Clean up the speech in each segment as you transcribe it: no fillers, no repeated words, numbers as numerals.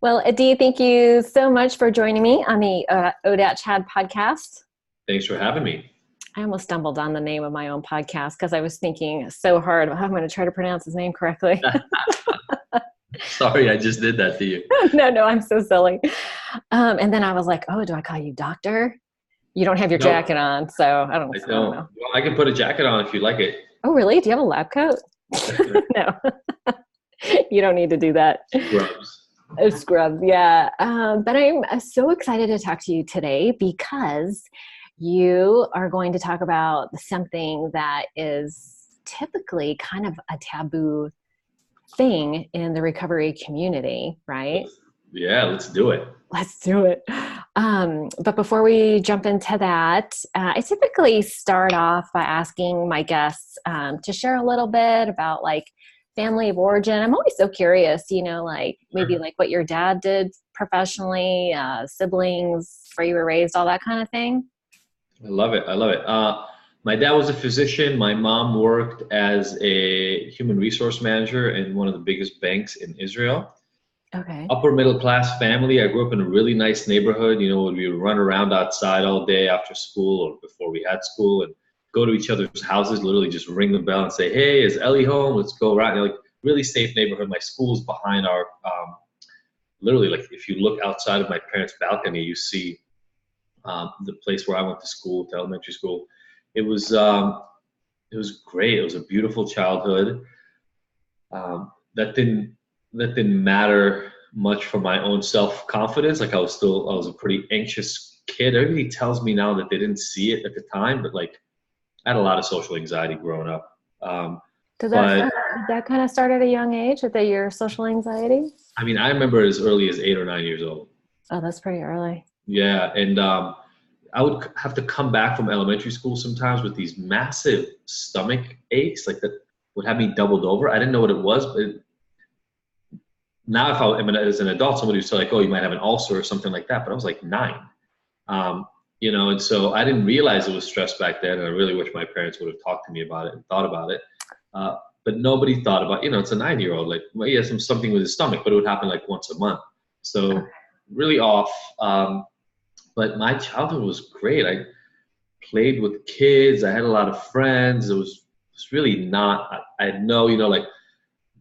Well, Adi, thank you so much for joining me on the ODAT Chad podcast. Thanks for having me. I almost stumbled on the name of my own podcast because I was thinking so hard, oh, I'm going to try to pronounce his name correctly. Sorry, I just did that to you. No, I'm so silly. And then I was like, oh, do I call you doctor? You don't have your Nope, jacket on, so I don't I know. don't. Well, I can put a jacket on if you like it. Oh, really? Do you have a lab coat? No, you don't need to do that. Scrubs. Scrubs, yeah. But I'm so excited to talk to you today because you are going to talk about something that is typically kind of a taboo thing in the recovery community, right? Yeah, let's do it. Let's do it. But before we jump into that, I typically start off by asking my guests to share a little bit about like family of origin. I'm always so curious, like maybe like what your dad did professionally, siblings, where you were raised, all that kind of thing. I love it. I love it. My dad was a physician. My mom worked as a human resource manager in one of the biggest banks in Israel. Okay. Upper middle class family. I grew up in a really nice neighborhood. We would run around outside all day after school or before we had school and go to each other's houses, literally just ring the bell and say, hey, is Ellie home? Let's go around. Like really safe neighborhood. My school's behind our, literally like if you look outside of my parents' balcony, you see the place where I went to school, to elementary school. It was great. It was a beautiful childhood. That didn't matter much for my own self-confidence. Like I was a pretty anxious kid. Everybody tells me now that they didn't see it at the time, but like I had a lot of social anxiety growing up. Did that kind of start at a young age, at your social anxiety? I mean, I remember as early as 8 or 9 years old. Oh, that's pretty early. Yeah, and I would have to come back from elementary school sometimes with these massive stomach aches, like that would have me doubled over. I didn't know what it was, but now if I mean, as an adult, somebody would say like, oh, you might have an ulcer or something like that, but I was like 9. And so I didn't realize it was stress back then, and I really wish my parents would have talked to me about it and thought about it. But nobody thought about, it's a 9-year-old, like, well, he has something with his stomach, but it would happen like once a month. So really off. But my childhood was great. I played with kids. I had a lot of friends. It was really not, I had no, like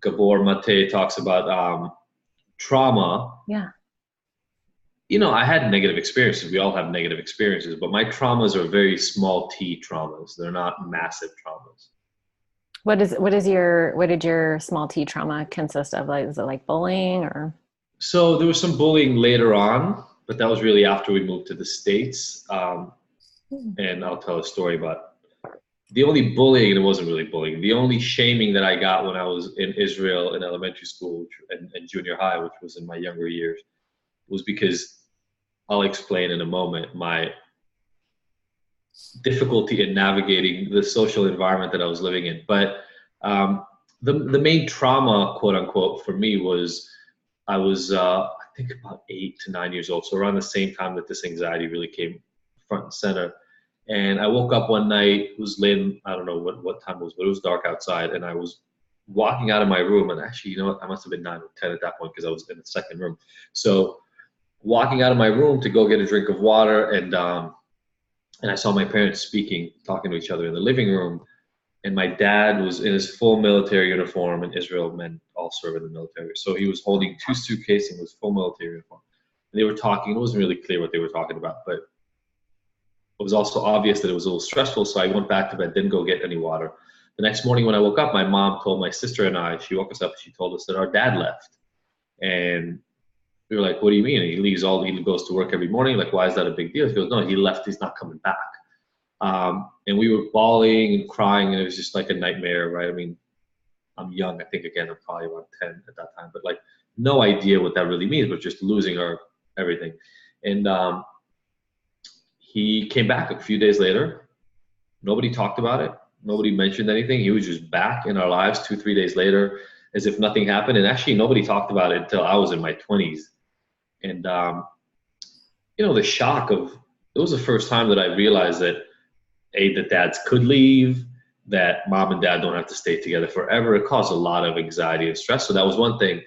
Gabor Mate talks about trauma. Yeah. I had negative experiences. We all have negative experiences, but my traumas are very small t traumas. They're not massive traumas. What did your small t trauma consist of? Like, is it like bullying or? So there was some bullying later on, but that was really after we moved to the States. And I'll tell a story about the only bullying, and it wasn't really bullying, the only shaming that I got when I was in Israel in elementary school and junior high, which was in my younger years, was because I'll explain in a moment my difficulty in navigating the social environment that I was living in. But the main trauma, quote unquote, for me was I was, I think about 8 to 9 years old. So around the same time that this anxiety really came front and center. And I woke up one night, it was late, I don't know what time it was, but it was dark outside. And I was walking out of my room, and actually, I must have been 9 or 10 at that point because I was in the second room. So walking out of my room to go get a drink of water, and I saw my parents talking to each other in the living room. And my dad was in his full military uniform. In Israel, men all serve in the military. So he was holding 2 suitcases in his full military uniform. And they were talking. It wasn't really clear what they were talking about, but it was also obvious that it was a little stressful. So I went back to bed, didn't go get any water. The next morning when I woke up, my mom told my sister and I, she woke us up, she told us that our dad left. And we were like, what do you mean? He goes to work every morning. Like, why is that a big deal? He goes, no, he left. He's not coming back. And we were bawling and crying, and it was just like a nightmare, right? I mean, I'm young. I think, again, I'm probably around 10 at that time, but like no idea what that really means, but just losing everything. And he came back a few days later. Nobody talked about it. Nobody mentioned anything. He was just back in our lives 2-3 days later as if nothing happened. And actually nobody talked about it until I was in my 20s. And, the shock of, it was the first time that I realized that that dads could leave, that mom and dad don't have to stay together forever. It caused a lot of anxiety and stress. So that was one thing.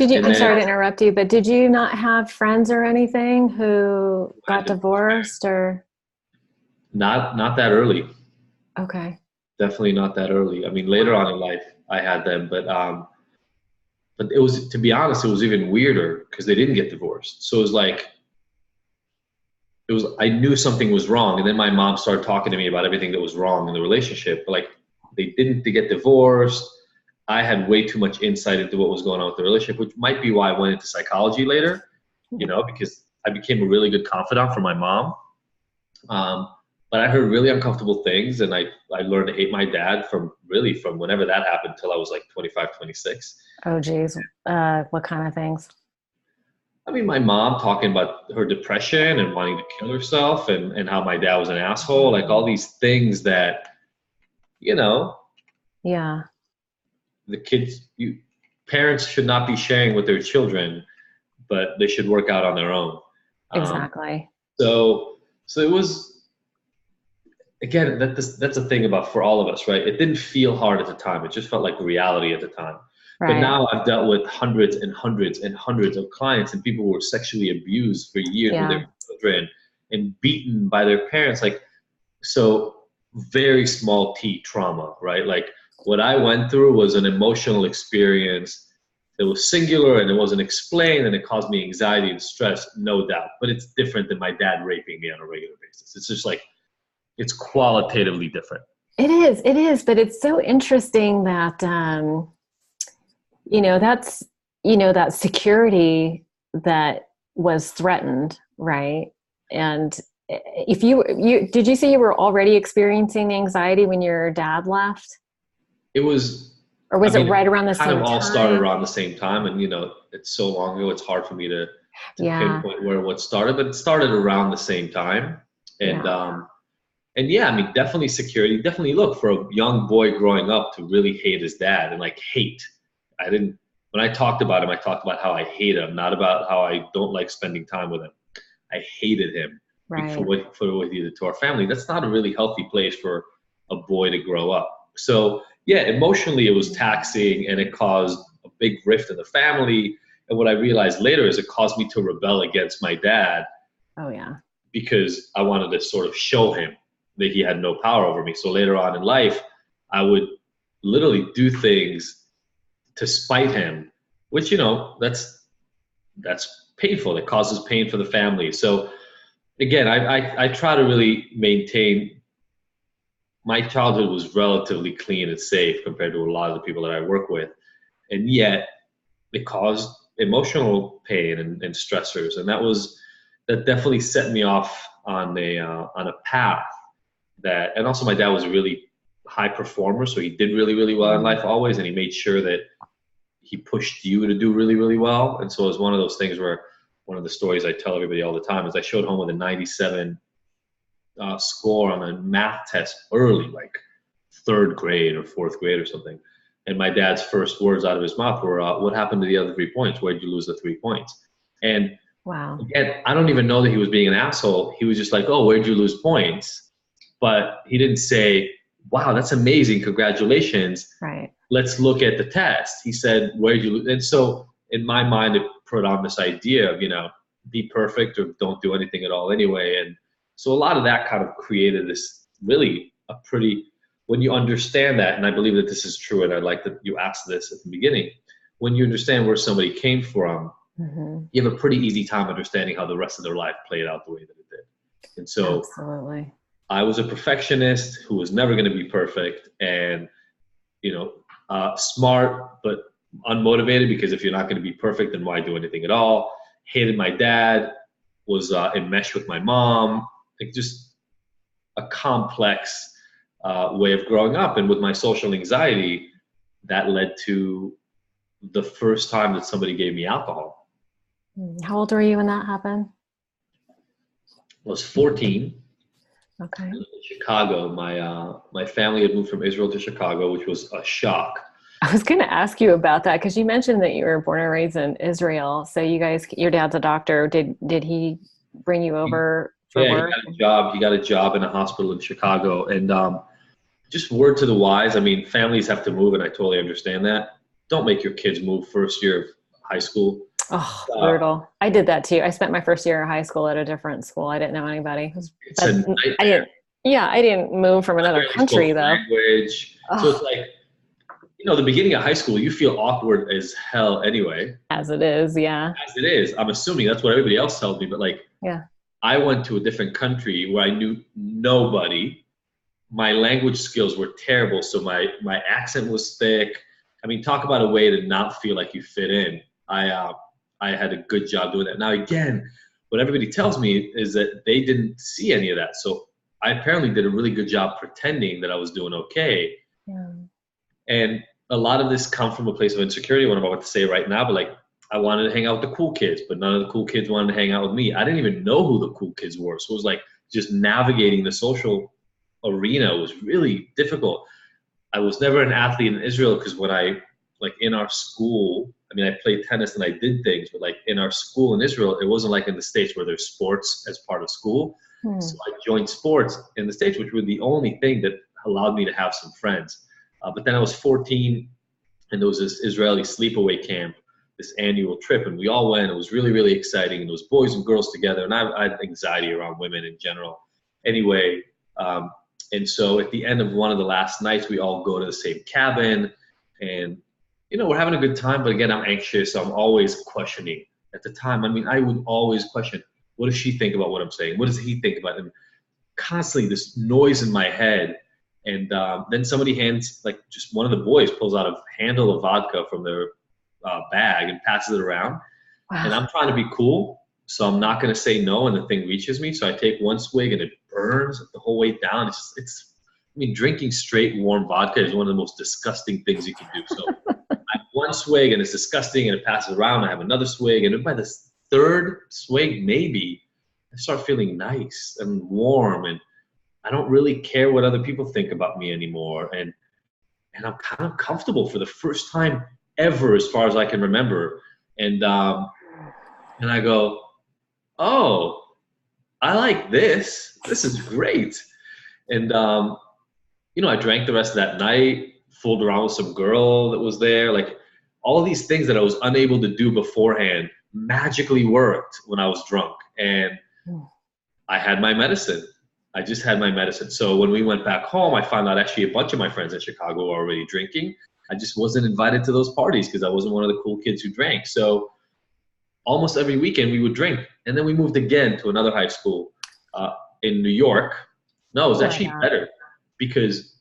And I'm then sorry to interrupt you, but did you not have friends or anything who got divorced or? not that early. Okay. Definitely not that early. I mean, later on Wow. in life, I had them, but it was, to be honest, it was even weirder because they didn't get divorced. So it was like, I knew something was wrong. And then my mom started talking to me about everything that was wrong in the relationship. But like, they didn't get divorced. I had way too much insight into what was going on with the relationship, which might be why I went into psychology later, because I became a really good confidant for my mom. Um, but I heard really uncomfortable things, and I learned to hate my dad from whenever that happened till I was like 25, 26. Oh, geez. What kind of things? I mean, my mom talking about her depression and wanting to kill herself, and how my dad was an asshole, like all these things that, you know, Yeah, the parents should not be sharing with their children, but they should work out on their own. Um, exactly. so, so it was, again, that's a thing about for all of us, right? It didn't feel hard at the time. It just felt like reality at the time. But Right. now I've dealt with hundreds and hundreds and hundreds of clients and people who were sexually abused for years with their Yeah. children and beaten by their parents. Like, so very small t trauma, right? Like what I went through was an emotional experience that was singular and it wasn't explained and it caused me anxiety and stress, no doubt. But it's different than my dad raping me on a regular basis. It's just like, it's qualitatively different. It is, but it's so interesting that, that's, that security that was threatened, right? And if did you say you were already experiencing anxiety when your dad left? It was, Or I was it mean, right around the it kind of same all started time? around the same time. And, it's so long ago, it's hard for me to Yeah. pinpoint where what started, but it started around the same time. And, Yeah. and yeah, I mean, definitely security, definitely look for a young boy growing up to really hate his dad and like hate. I didn't, when I talked about him, I talked about how I hate him, not about how I don't like spending time with him. I hated him Right. for what he did to our family. That's not a really healthy place for a boy to grow up. So yeah, emotionally it was taxing and it caused a big rift in the family. And what I realized later is it caused me to rebel against my dad Oh, yeah. because I wanted to sort of show him that he had no power over me. So later on in life, I would literally do things to spite him, which, that's painful. It causes pain for the family. So again, I try to really maintain, my childhood was relatively clean and safe compared to a lot of the people that I work with. And yet it caused emotional pain and stressors. And that definitely set me off on a path that, and also my dad was a really high performer. So he did really, really well in Mm. life always. And he made sure that he pushed you to do really, really well. And so it was one of those things where one of the stories I tell everybody all the time is I showed home with a 97 score on a math test early, like third grade or fourth grade or something. And my dad's first words out of his mouth were, "What happened to the other 3 points? Where'd you lose the 3 points?" And Wow. again, I don't even know that he was being an asshole. He was just like, "Oh, where'd you lose points?" But he didn't say, "Wow, that's amazing, congratulations. Right. Let's look at the test." He said, "Where'd you lose?" And so in my mind, it put on this idea of, be perfect or don't do anything at all anyway. And so a lot of that kind of created this really a pretty, when you understand that, and I believe that this is true, and I like that you asked this at the beginning, when you understand where somebody came from, Mm-hmm. you have a pretty easy time understanding how the rest of their life played out the way that it did. And so Absolutely. I was a perfectionist who was never going to be perfect, and smart but unmotivated, because if you're not going to be perfect, then why do anything at all? Hated my dad, was enmeshed with my mom, like just a complex way of growing up. And with my social anxiety, that led to the first time that somebody gave me alcohol. How old were you when that happened? I was 14. Okay. In Chicago. My family had moved from Israel to Chicago, which was a shock. I was going to ask you about that because you mentioned that you were born and raised in Israel. So your dad's a doctor. Did he bring you over for Yeah, he work? got a job. He got a job in a hospital in Chicago, and just word to the wise. I mean, families have to move, and I totally understand that. Don't make your kids move first year of high school. Oh, brutal. I did that too. I spent my first year of high school at a different school. I didn't know anybody. It's a nightmare. I didn't move from another country though. Language. So it's like, the beginning of high school, you feel awkward as hell anyway. As it is, yeah. As it is. I'm assuming that's what everybody else tells me, but like, yeah. I went to a different country where I knew nobody. My language skills were terrible, so my accent was thick. I mean, talk about a way to not feel like you fit in. I had a good job doing that. Now, again, what everybody tells me is that they didn't see any of that. So I apparently did a really good job pretending that I was doing okay. Yeah. And a lot of this comes from a place of insecurity, what I'm about to say right now, but like, I wanted to hang out with the cool kids, but none of the cool kids wanted to hang out with me. I didn't even know who the cool kids were. So it was like just navigating the social arena was really difficult. I was never an athlete in Israel because when in our school, I mean, I played tennis and I did things, but like in our school in Israel, it wasn't like in the States where there's sports as part of school. So I joined sports in the States, which were the only thing that allowed me to have some friends. But then I was 14 and there was this Israeli sleepaway camp, this annual trip, and we all went. It was really, really exciting, and it was boys and girls together, and I had anxiety around women in general. Anyway, and so at the end of one of the last nights, we all go to the same cabin, and we're having a good time, but again, I'm anxious, so I'm always questioning. At the time, I mean, I would always question, what does she think about what I'm saying? What does he think about it? And constantly this noise in my head. And then somebody hands, like just one of the boys pulls out a handle of vodka from their bag and passes it around. Wow. And I'm trying to be cool, so I'm not going to say no, and the thing reaches me. So I take one swig and it burns the whole way down. I mean, drinking straight warm vodka is one of the most disgusting things you can do. So I have one swig and it's disgusting, and it passes around. I have another swig, and by the third swig, maybe, I start feeling nice and warm, and I don't really care what other people think about me anymore. And I'm kind of comfortable for the first time ever, as far as I can remember. And I go, oh, I like this. This is great. And, I drank the rest of that night, fooled around with some girl that was there. Like, all of these things that I was unable to do beforehand magically worked when I was drunk. And I had my medicine. I just had my medicine. So when we went back home, I found out actually a bunch of my friends in Chicago were already drinking. I just wasn't invited to those parties because I wasn't one of the cool kids who drank. So almost every weekend we would drink. And then we moved again to another high school in New York. No, it was actually better because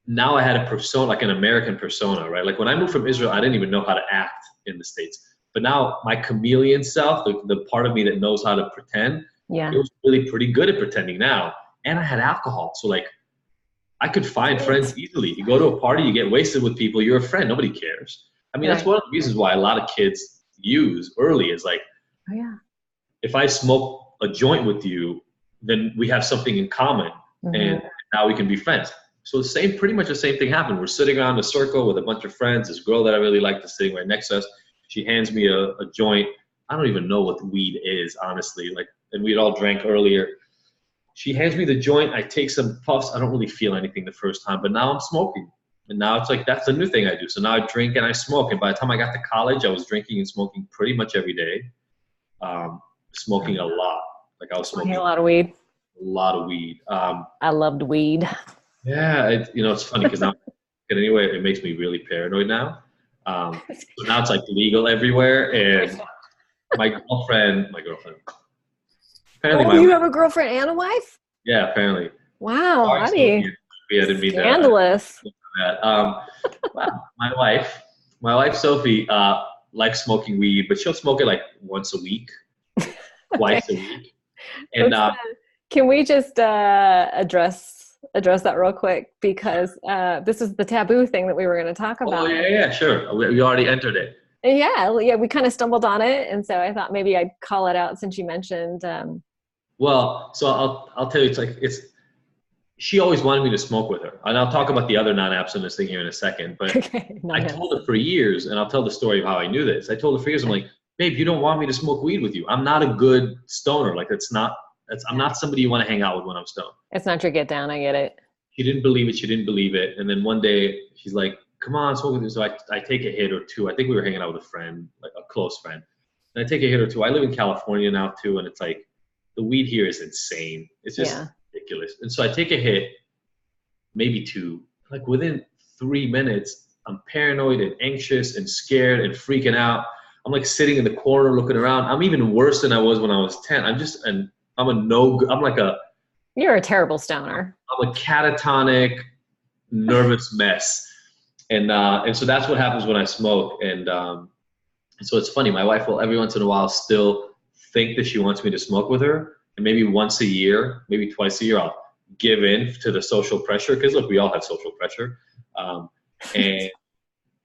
now I had a persona, like an American persona, right? Like when I moved from Israel, I didn't even know how to act in the States. But now my chameleon self, the part of me that knows how to pretend, it was really pretty good at pretending now. And I had alcohol. So like I could find friends easily. You go to a party, you get wasted with people, you're a friend, nobody cares. I mean, that's one of the reasons why a lot of kids use early is like, if I smoke a joint with you, then we have something in common and now we can be friends. So pretty much the same thing happened. We're sitting around a circle with a bunch of friends. This girl that I really liked is sitting right next to us. She hands me a joint. I don't even know what weed is, honestly. And we'd all drank earlier. She hands me the joint. I take some puffs. I don't really feel anything the first time, but now I'm smoking. And now it's like, that's the new thing I do. So now I drink and I smoke. And by the time I got to college, I was drinking and smoking pretty much every day. Smoking a lot. Like I was smoking a lot of weed. A lot of weed. I loved weed. Yeah, it's funny because now, anyway, it makes me really paranoid now. So now it's like legal everywhere, and my girlfriend. Apparently, you have a girlfriend and a wife? Yeah, apparently. Wow, honey. Yeah, I didn't mean scandalous. That. My wife Sophie, likes smoking weed, but she'll smoke it like once a week, twice a week. And can we just address that real quick, because this is the taboo thing that we were going to talk about. Oh yeah, sure. We already entered it. Yeah, we kind of stumbled on it, and so I thought maybe I'd call it out since you mentioned. Well, so I'll tell you, she always wanted me to smoke with her, and I'll talk about the other non-abstinence thing here in a second. But I told her for years, and I'll tell the story of how I knew this. I told her for years, I'm like, babe, you don't want me to smoke weed with you. I'm not a good stoner. Like I'm not somebody you want to hang out with when I'm stoned. It's not your get down. I get it. She didn't believe it. And then one day she's like, come on, smoke with me. So I take a hit or two. I think we were hanging out with a friend, like a close friend. And I take a hit or two. I live in California now too, and it's like the weed here is insane. It's just ridiculous. And so I take a hit, maybe two. Like within 3 minutes, I'm paranoid and anxious and scared and freaking out. I'm like sitting in the corner looking around. I'm even worse than I was when I was 10. You're a terrible stoner. I'm a catatonic, nervous mess. And so that's what happens when I smoke. And so it's funny. My wife will every once in a while still think that she wants me to smoke with her. And maybe once a year, maybe twice a year, I'll give in to the social pressure. Because look, we all have social pressure.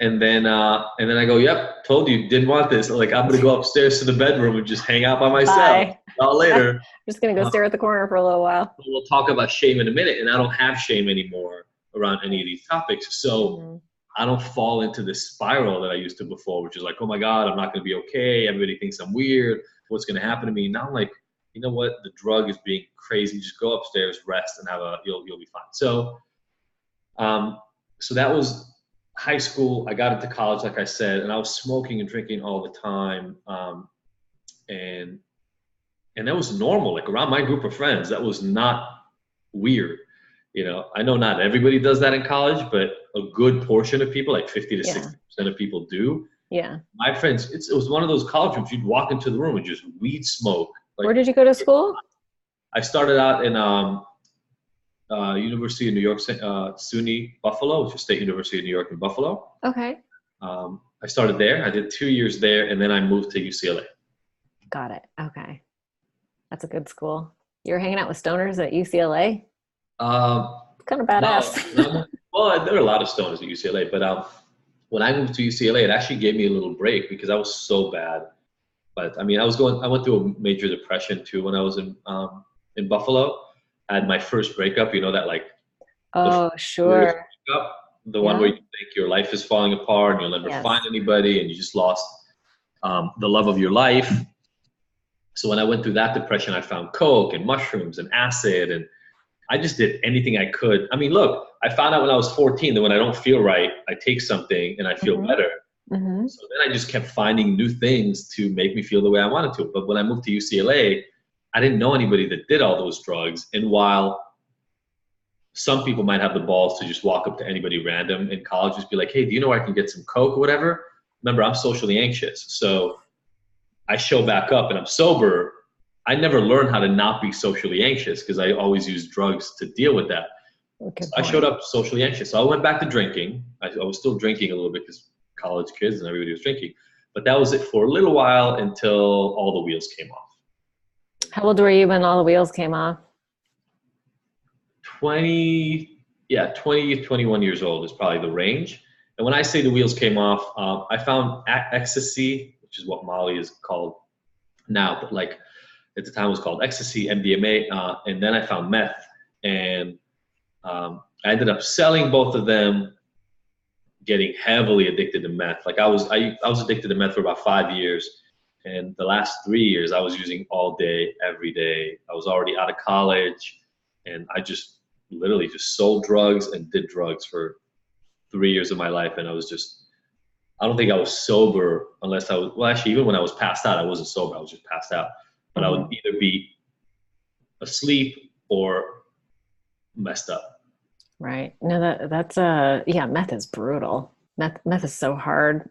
And then I go, yep, told you, didn't want this. Like, I'm going to go upstairs to the bedroom and just hang out by myself. Bye. All later. I'm just going to go stare at the corner for a little while. We'll talk about shame in a minute. And I don't have shame anymore around any of these topics. So I don't fall into this spiral that I used to before, which is like, oh my God, I'm not going to be okay. Everybody thinks I'm weird. What's going to happen to me? Now I'm like, you know what? The drug is being crazy. Just go upstairs, rest, and you'll be fine. So that was high school. I got into college, like I said, and I was smoking and drinking all the time. And that was normal. Like around my group of friends, that was not weird. You know, I know not everybody does that in college, but a good portion of people, like 50 to 60% of people do. Yeah. My friends, it was one of those college rooms. You'd walk into the room and just weed smoke. Like, where did you go to school? I started out in University of New York, SUNY Buffalo, which is State University of New York in Buffalo. Okay. I started there. I did 2 years there, and then I moved to UCLA. Got it. Okay. That's a good school. You were hanging out with stoners at UCLA? Kind of badass. No. Well, there were a lot of stoners at UCLA, but when I moved to UCLA, it actually gave me a little break because I was so bad. But I mean, I went through a major depression too when I was in Buffalo. I had my first breakup, you know, that like, oh, sure. Breakup, the one where you think your life is falling apart and you'll never find anybody and you just lost the love of your life. So when I went through that depression, I found coke and mushrooms and acid, and I just did anything I could. I mean, look, I found out when I was 14 that when I don't feel right, I take something and I feel better. So then I just kept finding new things to make me feel the way I wanted to. But when I moved to UCLA, I didn't know anybody that did all those drugs. And while some people might have the balls to just walk up to anybody random in college, just be like, hey, do you know where I can get some coke or whatever? Remember, I'm socially anxious. So I show back up and I'm sober. I never learned how to not be socially anxious because I always used drugs to deal with that. So I showed up socially anxious. So I went back to drinking. I was still drinking a little bit because college kids and everybody was drinking. But that was it for a little while until all the wheels came off. How old were you when all the wheels came off? 20, 21 years old is probably the range. And when I say the wheels came off, I found ecstasy, which is what Molly is called now, but like at the time it was called ecstasy, MDMA, and then I found meth. And I ended up selling both of them, getting heavily addicted to meth. Like I was addicted to meth for about 5 years. And the last 3 years I was using all day, every day. I was already out of college and I just literally just sold drugs and did drugs for 3 years of my life. And I don't think I was sober unless actually even when I was passed out, I wasn't sober. I was just passed out. But I would either be asleep or messed up. Right. No, that's meth is brutal. Meth is so hard.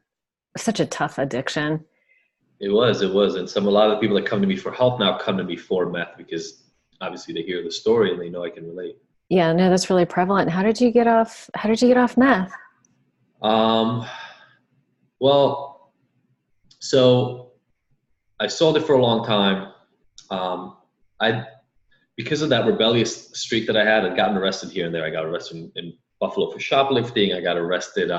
Such a tough addiction. It was. And a lot of the people that come to me for help now come to me for meth because obviously they hear the story and they know I can relate. Yeah, no, that's really prevalent. How did you get off meth? Well, so I sold it for a long time. Because of that rebellious streak that I had, I'd gotten arrested here and there. I got arrested in Buffalo for shoplifting. I got arrested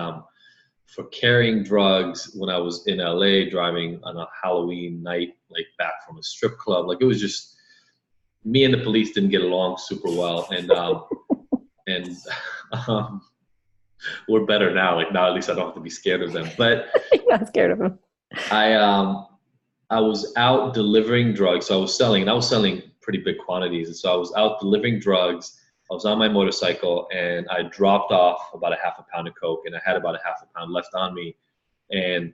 for carrying drugs when I was in LA driving on a Halloween night, like back from a strip club. Like it was just me and the police didn't get along super well. And we're better now. Like now at least I don't have to be scared of them. But you're not scared of them. I was out delivering drugs. So I was selling pretty big quantities. And so I was out delivering drugs I was on my motorcycle and I dropped off about a half a pound of coke, and I had about a half a pound left on me. And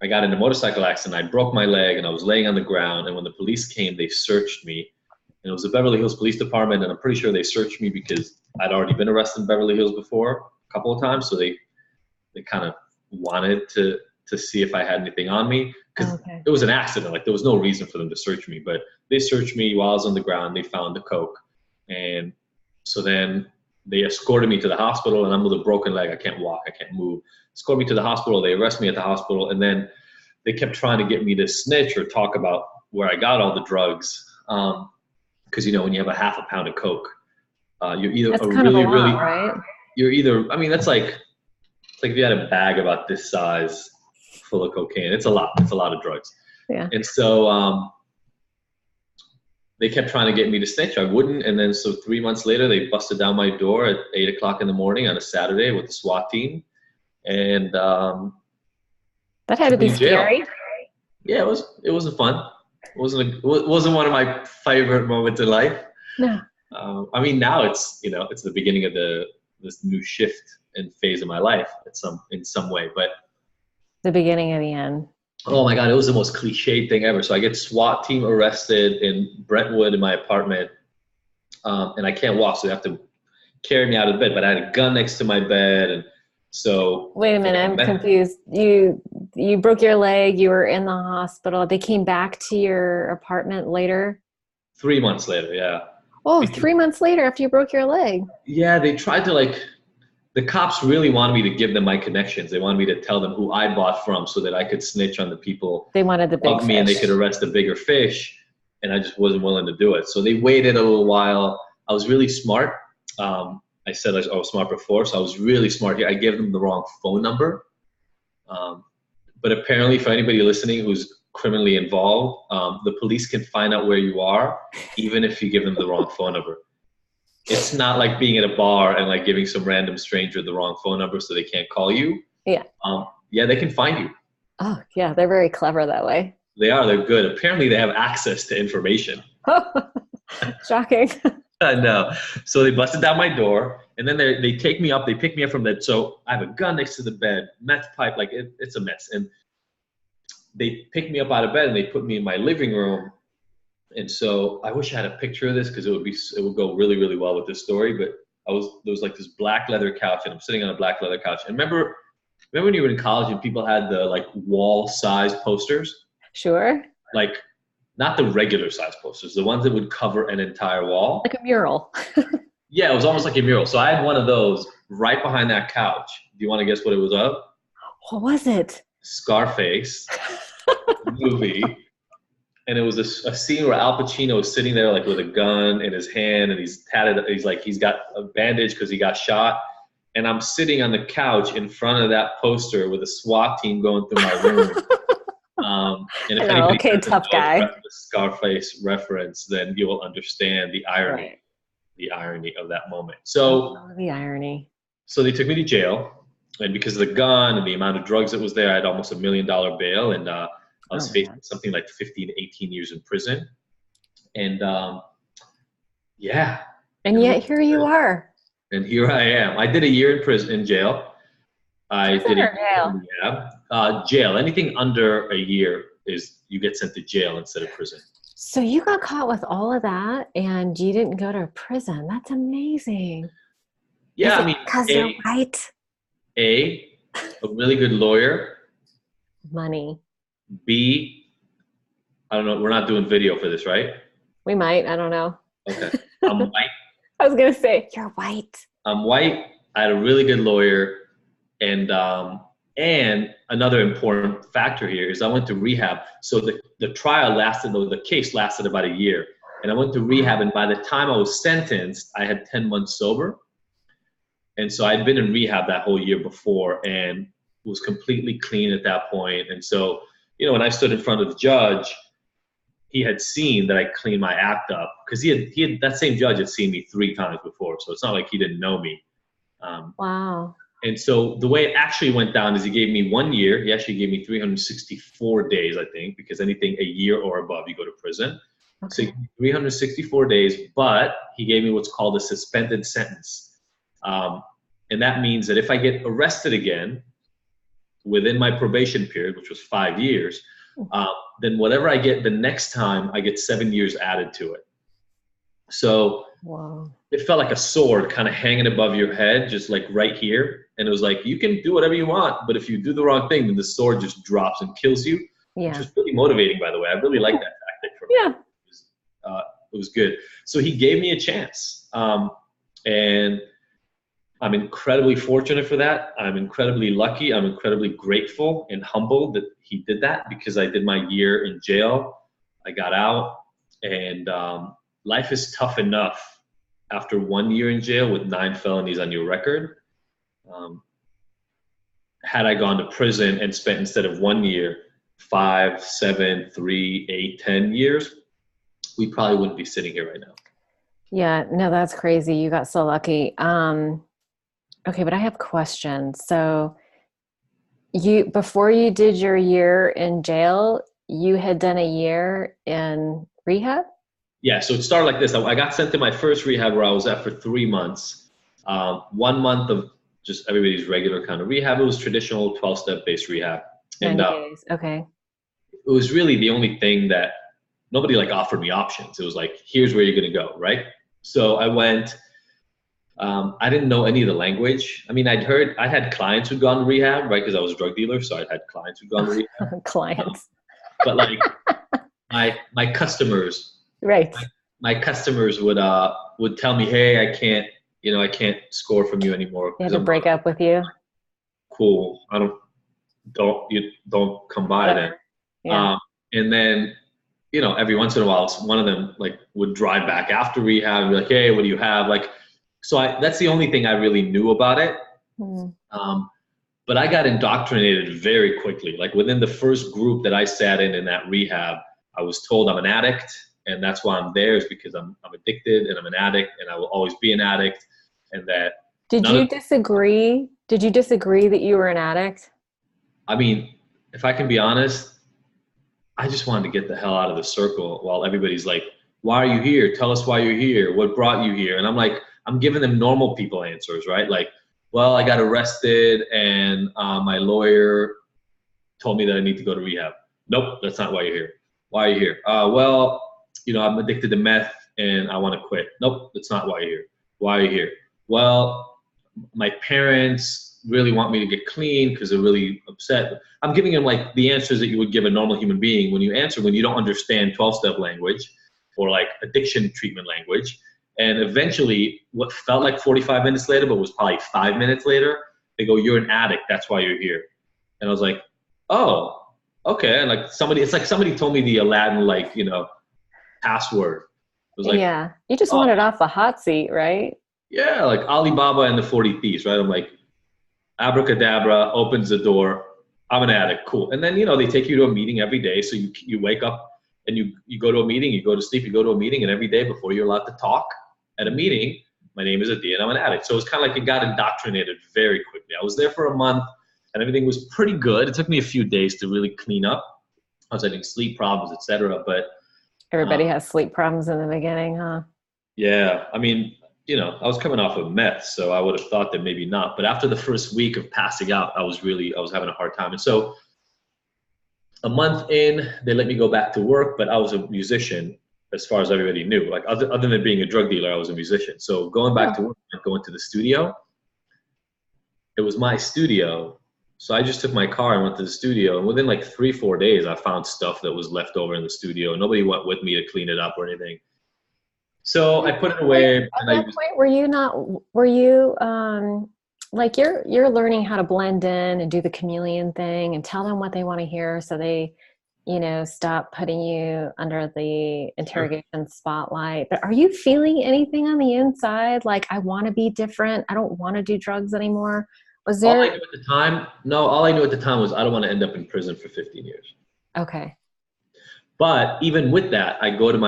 I got in a motorcycle accident. I broke my leg and I was laying on the ground. And when the police came, they searched me. And it was the Beverly Hills Police Department. And I'm pretty sure they searched me because I'd already been arrested in Beverly Hills before a couple of times. So they kind of wanted to see if I had anything on me, because it was an accident. Like, there was no reason for them to search me, but they searched me while I was on the ground. They found the coke. And so then they escorted me to the hospital, and I'm with a broken leg. I can't walk. I can't move. Escort me to the hospital. They arrest me at the hospital. And then they kept trying to get me to snitch or talk about where I got all the drugs. Because, you know, when you have a half a pound of coke, you're either that's kind of a lot, right? You're either, I mean, that's like, it's like if you had a bag about this size full of cocaine. It's a lot. It's a lot of drugs. Yeah. And so they kept trying to get me to snitch. I wouldn't. And then so 3 months later, they busted down my door at 8 o'clock in the morning on a Saturday with the SWAT team. And that had to be scary. Yeah, it wasn't fun. It wasn't one of my favorite moments in life. No. I mean, now it's, you know, it's the beginning of this new shift and phase of my life in some way, but the beginning of the end. Oh my God, it was the most cliched thing ever. So I get SWAT team arrested in Brentwood in my apartment, and I can't walk, so they have to carry me out of bed. But I had a gun next to my bed, and so. Wait a minute, I'm confused. You broke your leg. You were in the hospital. They came back to your apartment later. 3 months later, yeah. Oh, 3 months later after you broke your leg. Yeah, they tried to the cops really wanted me to give them my connections. They wanted me to tell them who I bought from so that I could snitch on the people. They wanted the big of me, and they could arrest the bigger fish. And I just wasn't willing to do it. So they waited a little while. I was really smart. I said I was smart before, so I was really smart here. I gave them the wrong phone number. But apparently, for anybody listening who's criminally involved, the police can find out where you are, even if you give them the wrong phone number. It's not like being at a bar and like giving some random stranger the wrong phone number so they can't call you. Yeah. Yeah, they can find you. Oh, yeah. They're very clever that way. They are. They're good. Apparently, they have access to information. Shocking. I know. So they busted down my door, and then they take me up. They pick me up from bed. So I have a gun next to the bed, meth pipe, like it's a mess. And they pick me up out of bed, and they put me in my living room. And so I wish I had a picture of this, because it would go really, really well with this story. But there was like this black leather couch, and I'm sitting on a black leather couch. And remember when you were in college and people had the like wall size posters? Sure. Like, not the regular size posters, the ones that would cover an entire wall. Like a mural. Yeah, it was almost like a mural. So I had one of those right behind that couch. Do you want to guess what it was of? What was it? Scarface movie. And it was a scene where Al Pacino is sitting there like with a gun in his hand, and he's tatted. He's got a bandage because he got shot. And I'm sitting on the couch in front of that poster with a SWAT team going through my room. And if anybody tough guy. The Scarface reference, then you will understand the irony, right. The irony of that moment. So the irony. So they took me to jail, and because of the gun and the amount of drugs that was there, I had almost $1 million bail, and I was facing something like 15 to 18 years in prison. And yeah. And yet here you are. And here I am. I did a year in jail. Jail. Anything under a year you get sent to jail instead of prison. So you got caught with all of that, and you didn't go to prison. That's amazing. Yeah, I mean, because you're white. A really good lawyer. Money. B, I don't know. We're not doing video for this, right? We might. I don't know. Okay. I'm white. I was gonna say you're white. I'm white. I had a really good lawyer, and another important factor here is I went to rehab. So the trial the case lasted about a year, and I went to rehab, and by the time I was sentenced, I had 10 months sober. And so I'd been in rehab that whole year before and was completely clean at that point. And so, you know, when I stood in front of the judge, he had seen that I cleaned my act up, because that same judge had seen me 3 times before. So it's not like he didn't know me. Wow. And so the way it actually went down is he gave me 1 year. He actually gave me 364 days, I think, because anything a year or above, you go to prison. So he Okay. gave me 364 days, but he gave me what's called a suspended sentence. Um, and that means that if I get arrested again within my probation period, which was 5 years, uh, then whatever I get the next time, I get 7 years added to it. So Wow. it felt like a sword kind of hanging above your head, just like right here. And it was like, you can do whatever you want, but if you do the wrong thing, then the sword just drops and kills you, which Yeah. was really motivating, by the way. I really liked that tactic from him. Yeah. Uh, it was good. So he gave me a chance. And I'm incredibly fortunate for that. I'm incredibly lucky. I'm incredibly grateful and humbled that he did that, because I did my year in jail. I got out, and life is tough enough after 1 year in jail with 9 felonies on your record. Um, had I gone to prison and spent, instead of 1 year, 5, 7, 3, 8, 10 years, we probably wouldn't be sitting here right now. Yeah. No, that's crazy. You got so lucky. Okay, but I have questions. So before you did your year in jail, you had done a year in rehab? Yeah, so it started like this. I got sent to my first rehab where I was at for 3 months. 1 month of just everybody's regular kind of rehab. It was traditional 12-step based rehab. And 90 days. Okay. it was really the only thing that nobody like offered me options. It was like, here's where you're going to go, right? So I went. I didn't know any of the language. I mean, I had clients who'd gone to rehab, right? Because I was a drug dealer, so I had clients who'd gone to rehab. Clients. But like my customers, Right. my customers would tell me, hey, I can't score from you anymore They had because to I'm break up with you. cool. You don't come by then. Whatever. Yeah. And then, every once in a while, one of them like would drive back after rehab and be like, hey, what do you have? Like, so that's the only thing I really knew about it. Mm. But I got indoctrinated very quickly. Like within the first group that I sat in that rehab, I was told I'm an addict, and that's why I'm there, is because I'm addicted and I'm an addict and I will always be an addict. And that Did you disagree? Did you disagree that you were an addict? I mean, if I can be honest, I just wanted to get the hell out of the circle while everybody's like, why are you here? Tell us why you're here. What brought you here? And I'm like, I'm giving them normal people answers, right? Like, well, I got arrested and my lawyer told me that I need to go to rehab. Nope, that's not why you're here. Why are you here? Well, I'm addicted to meth and I want to quit. Nope, that's not why you're here. Why are you here? Well, my parents really want me to get clean because they're really upset. I'm giving them like the answers that you would give a normal human being when you don't understand 12-step language or like addiction treatment language. And eventually, what felt like 45 minutes later, but was probably 5 minutes later, they go, you're an addict. That's why you're here. And I was like, oh, okay. And it's like somebody told me the Aladdin, password. It was like, Yeah. You just oh, wanted off the hot seat, right? yeah, like Alibaba and the 40 Thieves, right? I'm like, abracadabra, opens the door. I'm an addict. Cool. And then, they take you to a meeting every day. So you wake up and you go to a meeting, you go to sleep, you go to a meeting, and every day before you're allowed to talk at a meeting, my name is Adi and I'm an addict. So it's kind of like it got indoctrinated very quickly. I was there for a month and everything was pretty good. It took me a few days to really clean up. I was having sleep problems, etc. But Everybody has sleep problems in the beginning, huh? yeah, I mean, I was coming off of meth, so I would have thought that maybe not. But after the first week of passing out, I was having a hard time. And so a month in, they let me go back to work, but I was a musician as far as everybody knew. Like other than being a drug dealer, I was a musician. So going back to work and going to the studio, it was my studio. So I just took my car and went to the studio. And within like 3-4 days, I found stuff that was left over in the studio. Nobody went with me to clean it up or anything. So I put it away. At that point, were you like you're learning how to blend in and do the chameleon thing and tell them what they want to hear so they, stop putting you under the interrogation spotlight. But are you feeling anything on the inside? Like, I want to be different. I don't want to do drugs anymore. Was All there? I knew at the time, no, all I knew at the time was I don't want to end up in prison for 15 years. Okay. But even with that, I go to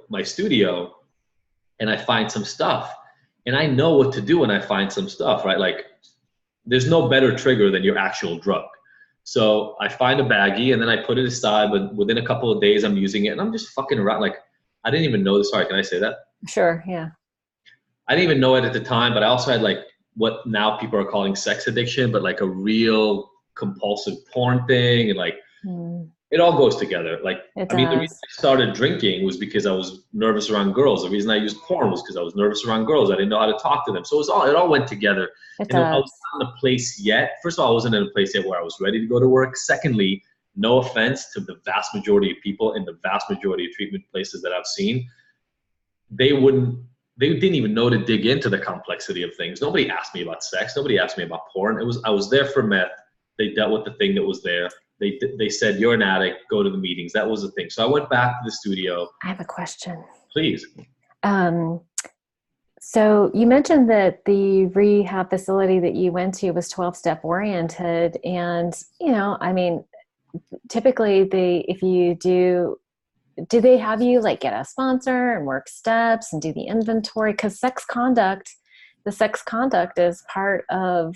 my studio and I find some stuff. And I know what to do when I find some stuff, right? Like, there's no better trigger than your actual drug. So I find a baggie and then I put it aside, but within a couple of days I'm using it and I'm just fucking around. Like, I didn't even know this. Sorry, can I say that? Sure. Yeah. I didn't even know it at the time, but I also had like what now people are calling sex addiction, but like a real compulsive porn thing. And like, it all goes together. Like, It I mean, the reason does. I started drinking was because I was nervous around girls. The reason I used porn was because I was nervous around girls. I didn't know how to talk to them. So it all went together. It And I was does. not in a place yet. First of all, I wasn't in a place yet where I was ready to go to work. Secondly, no offense to the vast majority of people in the vast majority of treatment places that I've seen, they didn't even know to dig into the complexity of things. Nobody asked me about sex. Nobody asked me about porn. I was there for meth. They dealt with the thing that was there. They said, you're an addict, go to the meetings. That was the thing. So I went back to the studio. I have a question. Please. So you mentioned that the rehab facility that you went to was 12-step oriented. And, I mean, typically if you do they have you like get a sponsor and work steps and do the inventory? Because the sex conduct is part of,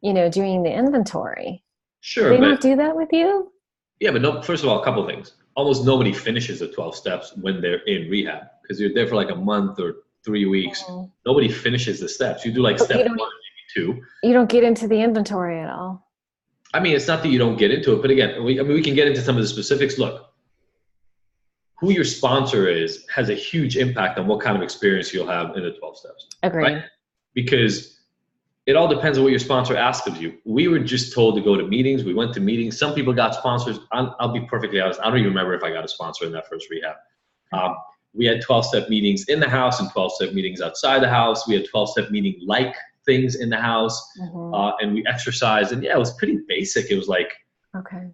doing the inventory. Sure. Do they not do that with you? Yeah, but no, first of all, a couple of things. Almost nobody finishes the 12 steps when they're in rehab because you're there for like a month or 3 weeks. Mm-hmm. Nobody finishes the steps. You do like step 1, maybe 2. You don't get into the inventory at all. I mean, it's not that you don't get into it, but again, we can get into some of the specifics. Look, who your sponsor is has a huge impact on what kind of experience you'll have in the 12 steps. Agreed. Right? Because it all depends on what your sponsor asks of you. We were just told to go to meetings. We went to meetings. Some people got sponsors. I'll be perfectly honest. I don't even remember if I got a sponsor in that first rehab. We had 12-step meetings in the house and 12-step meetings outside the house. We had 12-step meeting-like things in the house. Mm-hmm. And we exercised. And yeah, it was pretty basic. It was like, okay,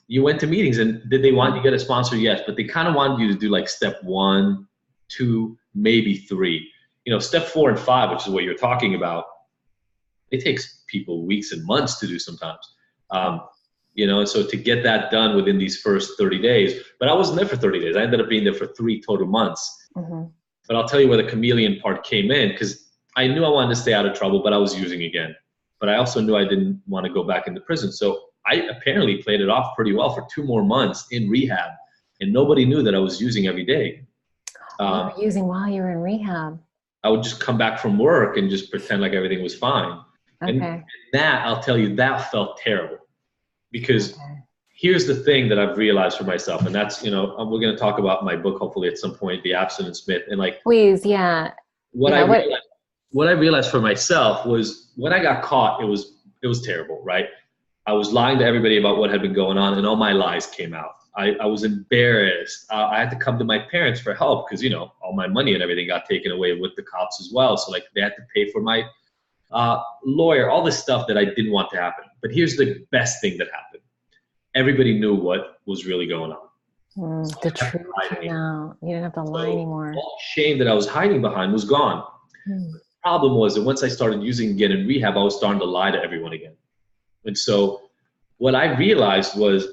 you went to meetings, and did they want you to get a sponsor? Yes, but they kind of wanted you to do like step 1, 2, maybe 3. Step 4 and 5, which is what you're talking about, it takes people weeks and months to do sometimes. And so to get that done within these first 30 days, but I wasn't there for 30 days. I ended up being there for 3 total months. Mm-hmm. But I'll tell you where the chameleon part came in, because I knew I wanted to stay out of trouble, but I was using again. But I also knew I didn't want to go back into prison. So I apparently played it off pretty well for 2 more months in rehab, and nobody knew that I was using every day. You were using while you were in rehab. I would just come back from work and just pretend like everything was fine. Okay. And that, I'll tell you, that felt terrible. Because here's the thing that I've realized for myself, and that's, we're going to talk about my book hopefully at some point, The Abstinence Myth, and like, please, yeah. What I realized for myself was when I got caught, it was terrible, right? I was lying to everybody about what had been going on, and all my lies came out. I was embarrassed. I had to come to my parents for help because, all my money and everything got taken away with the cops as well. So like they had to pay for my lawyer, all this stuff that I didn't want to happen. But here's the best thing that happened. Everybody knew what was really going on. The truth came out. You didn't have to lie anymore. All the shame that I was hiding behind was gone. The problem was that once I started using again in rehab, I was starting to lie to everyone again. And so what I realized was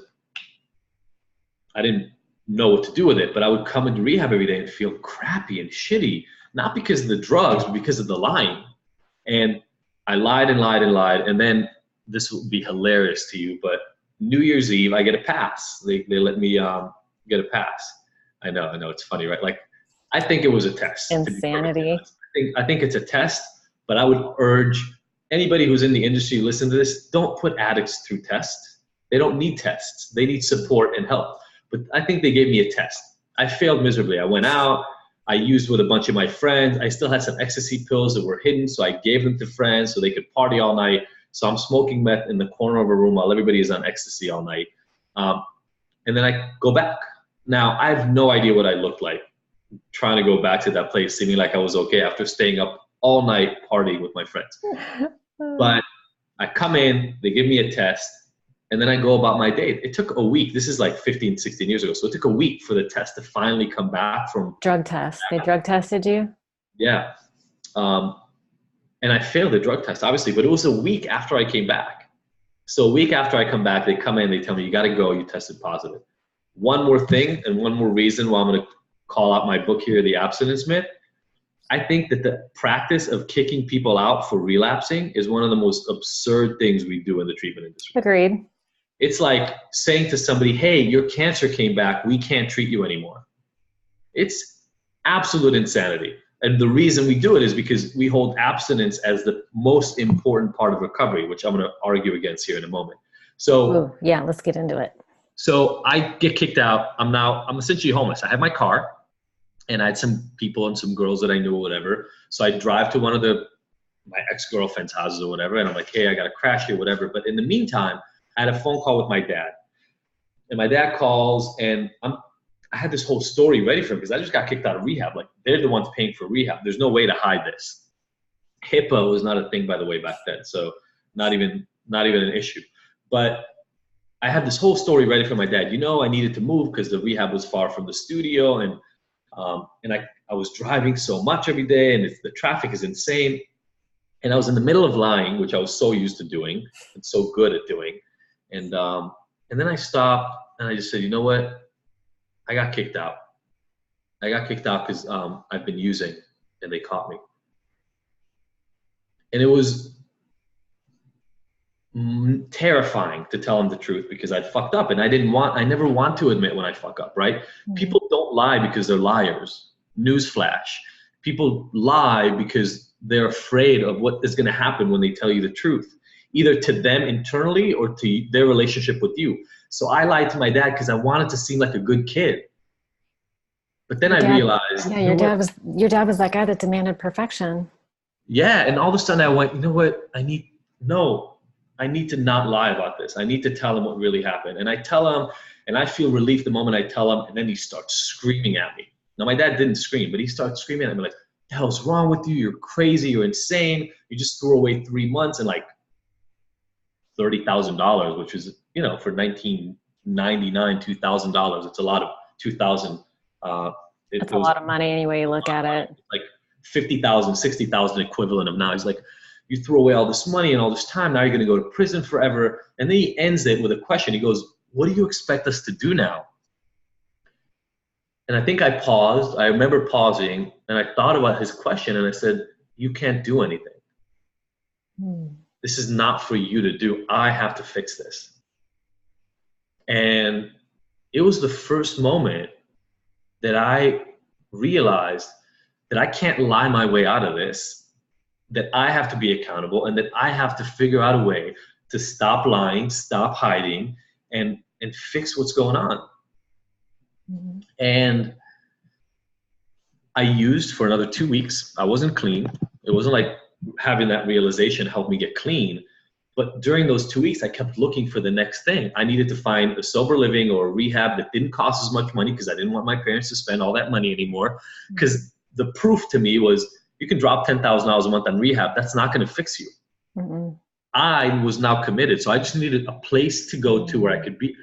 I didn't know what to do with it, but I would come into rehab every day and feel crappy and shitty, not because of the drugs, but because of the lying. And I lied and lied and lied. And then this will be hilarious to you, but New Year's Eve, I get a pass. They let me get a pass. I know, it's funny, right? Like, I think it was a test. Insanity. I think it's a test, but I would urge anybody who's in the industry, listen to this, don't put addicts through tests. They don't need tests. They need support and help. But I think they gave me a test. I failed miserably. I went out. I used with a bunch of my friends. I still had some ecstasy pills that were hidden, so I gave them to friends so they could party all night. So I'm smoking meth in the corner of a room while everybody is on ecstasy all night. And then I go back. Now, I have no idea what I looked like trying to go back to that place, seeming like I was okay after staying up all night partying with my friends. But I come in, they give me a test, and then I go about my day. It took a week. This is like 15, 16 years ago. So it took a week for the test to finally come back from drug test. They drug tested you? Yeah. And I failed the drug test, obviously, but it was a week after I came back. So a week after I come back, they come in, they tell me, you got to go, you tested positive. One more thing, and one more reason why I'm going to call out my book here, The Abstinence Myth. I think that the practice of kicking people out for relapsing is one of the most absurd things we do in the treatment industry. Agreed. It's like saying to somebody, hey, your cancer came back, we can't treat you anymore. It's Absolute insanity. And the reason we do it is because we hold abstinence as the most important part of recovery, which I'm going to argue against here in a moment. So, Ooh, yeah, let's get into it. so I get kicked out. I'm essentially homeless. I have my car and I had some people and some girls that I knew or whatever. So I drive to one of my ex-girlfriend's houses or whatever. And I'm like, hey, I got to crash here, whatever. But in the meantime, I had a phone call with my dad. And my dad calls and I had this whole story ready for him because I just got kicked out of rehab. Like, they're the ones paying for rehab. There's no way to hide this. HIPAA was not a thing, by the way, back then. So not even an issue. But I had this whole story ready for my dad. I needed to move because the rehab was far from the studio. And I was driving so much every day and the traffic is insane. And I was in the middle of lying, which I was so used to doing and so good at doing. And then I stopped and I just said, you know what? I got kicked out. I got kicked out because I've been using and they caught me. And it was terrifying to tell them the truth because I'd fucked up and I never want to admit when I fuck up, right? Mm-hmm. People don't lie because they're liars. Newsflash. People lie because they're afraid of what is going to happen when they tell you the truth, either to them internally or to their relationship with you. So I lied to my dad because I wanted to seem like a good kid. But then I realized, yeah, your dad was that guy that demanded perfection. Yeah, and all of a sudden I went, you know what? I need to not lie about this. I need to tell him what really happened. And I tell him, and I feel relief the moment I tell him, and then he starts screaming at me. Now my dad didn't scream, but he starts screaming at me like, "What the hell's wrong with you? You're crazy. You're insane. You just threw away 3 months and like $30,000, which is, for 1999, $2,000. It's a lot of 2,000. It's a lot of money any way you look at it. Like 50,000, 60,000 equivalent of now. He's like, you threw away all this money and all this time. Now you're going to go to prison forever. And then he ends it with a question. He goes, what do you expect us to do now? And I think I paused. I remember pausing and I thought about his question and I said, you can't do anything. This is not for you to do. I have to fix this. And it was the first moment that I realized that I can't lie my way out of this, that I have to be accountable and that I have to figure out a way to stop lying, stop hiding, and fix what's going on. Mm-hmm. And I used for another 2 weeks. I wasn't clean. It wasn't like having that realization helped me get clean. But during those 2 weeks, I kept looking for the next thing. I needed to find a sober living or a rehab that didn't cost as much money because I didn't want my parents to spend all that money anymore. Because the proof to me was you can drop $10,000 a month on rehab. That's not going to fix you. Mm-hmm. I was now committed. So I just needed a place to go to where I could be.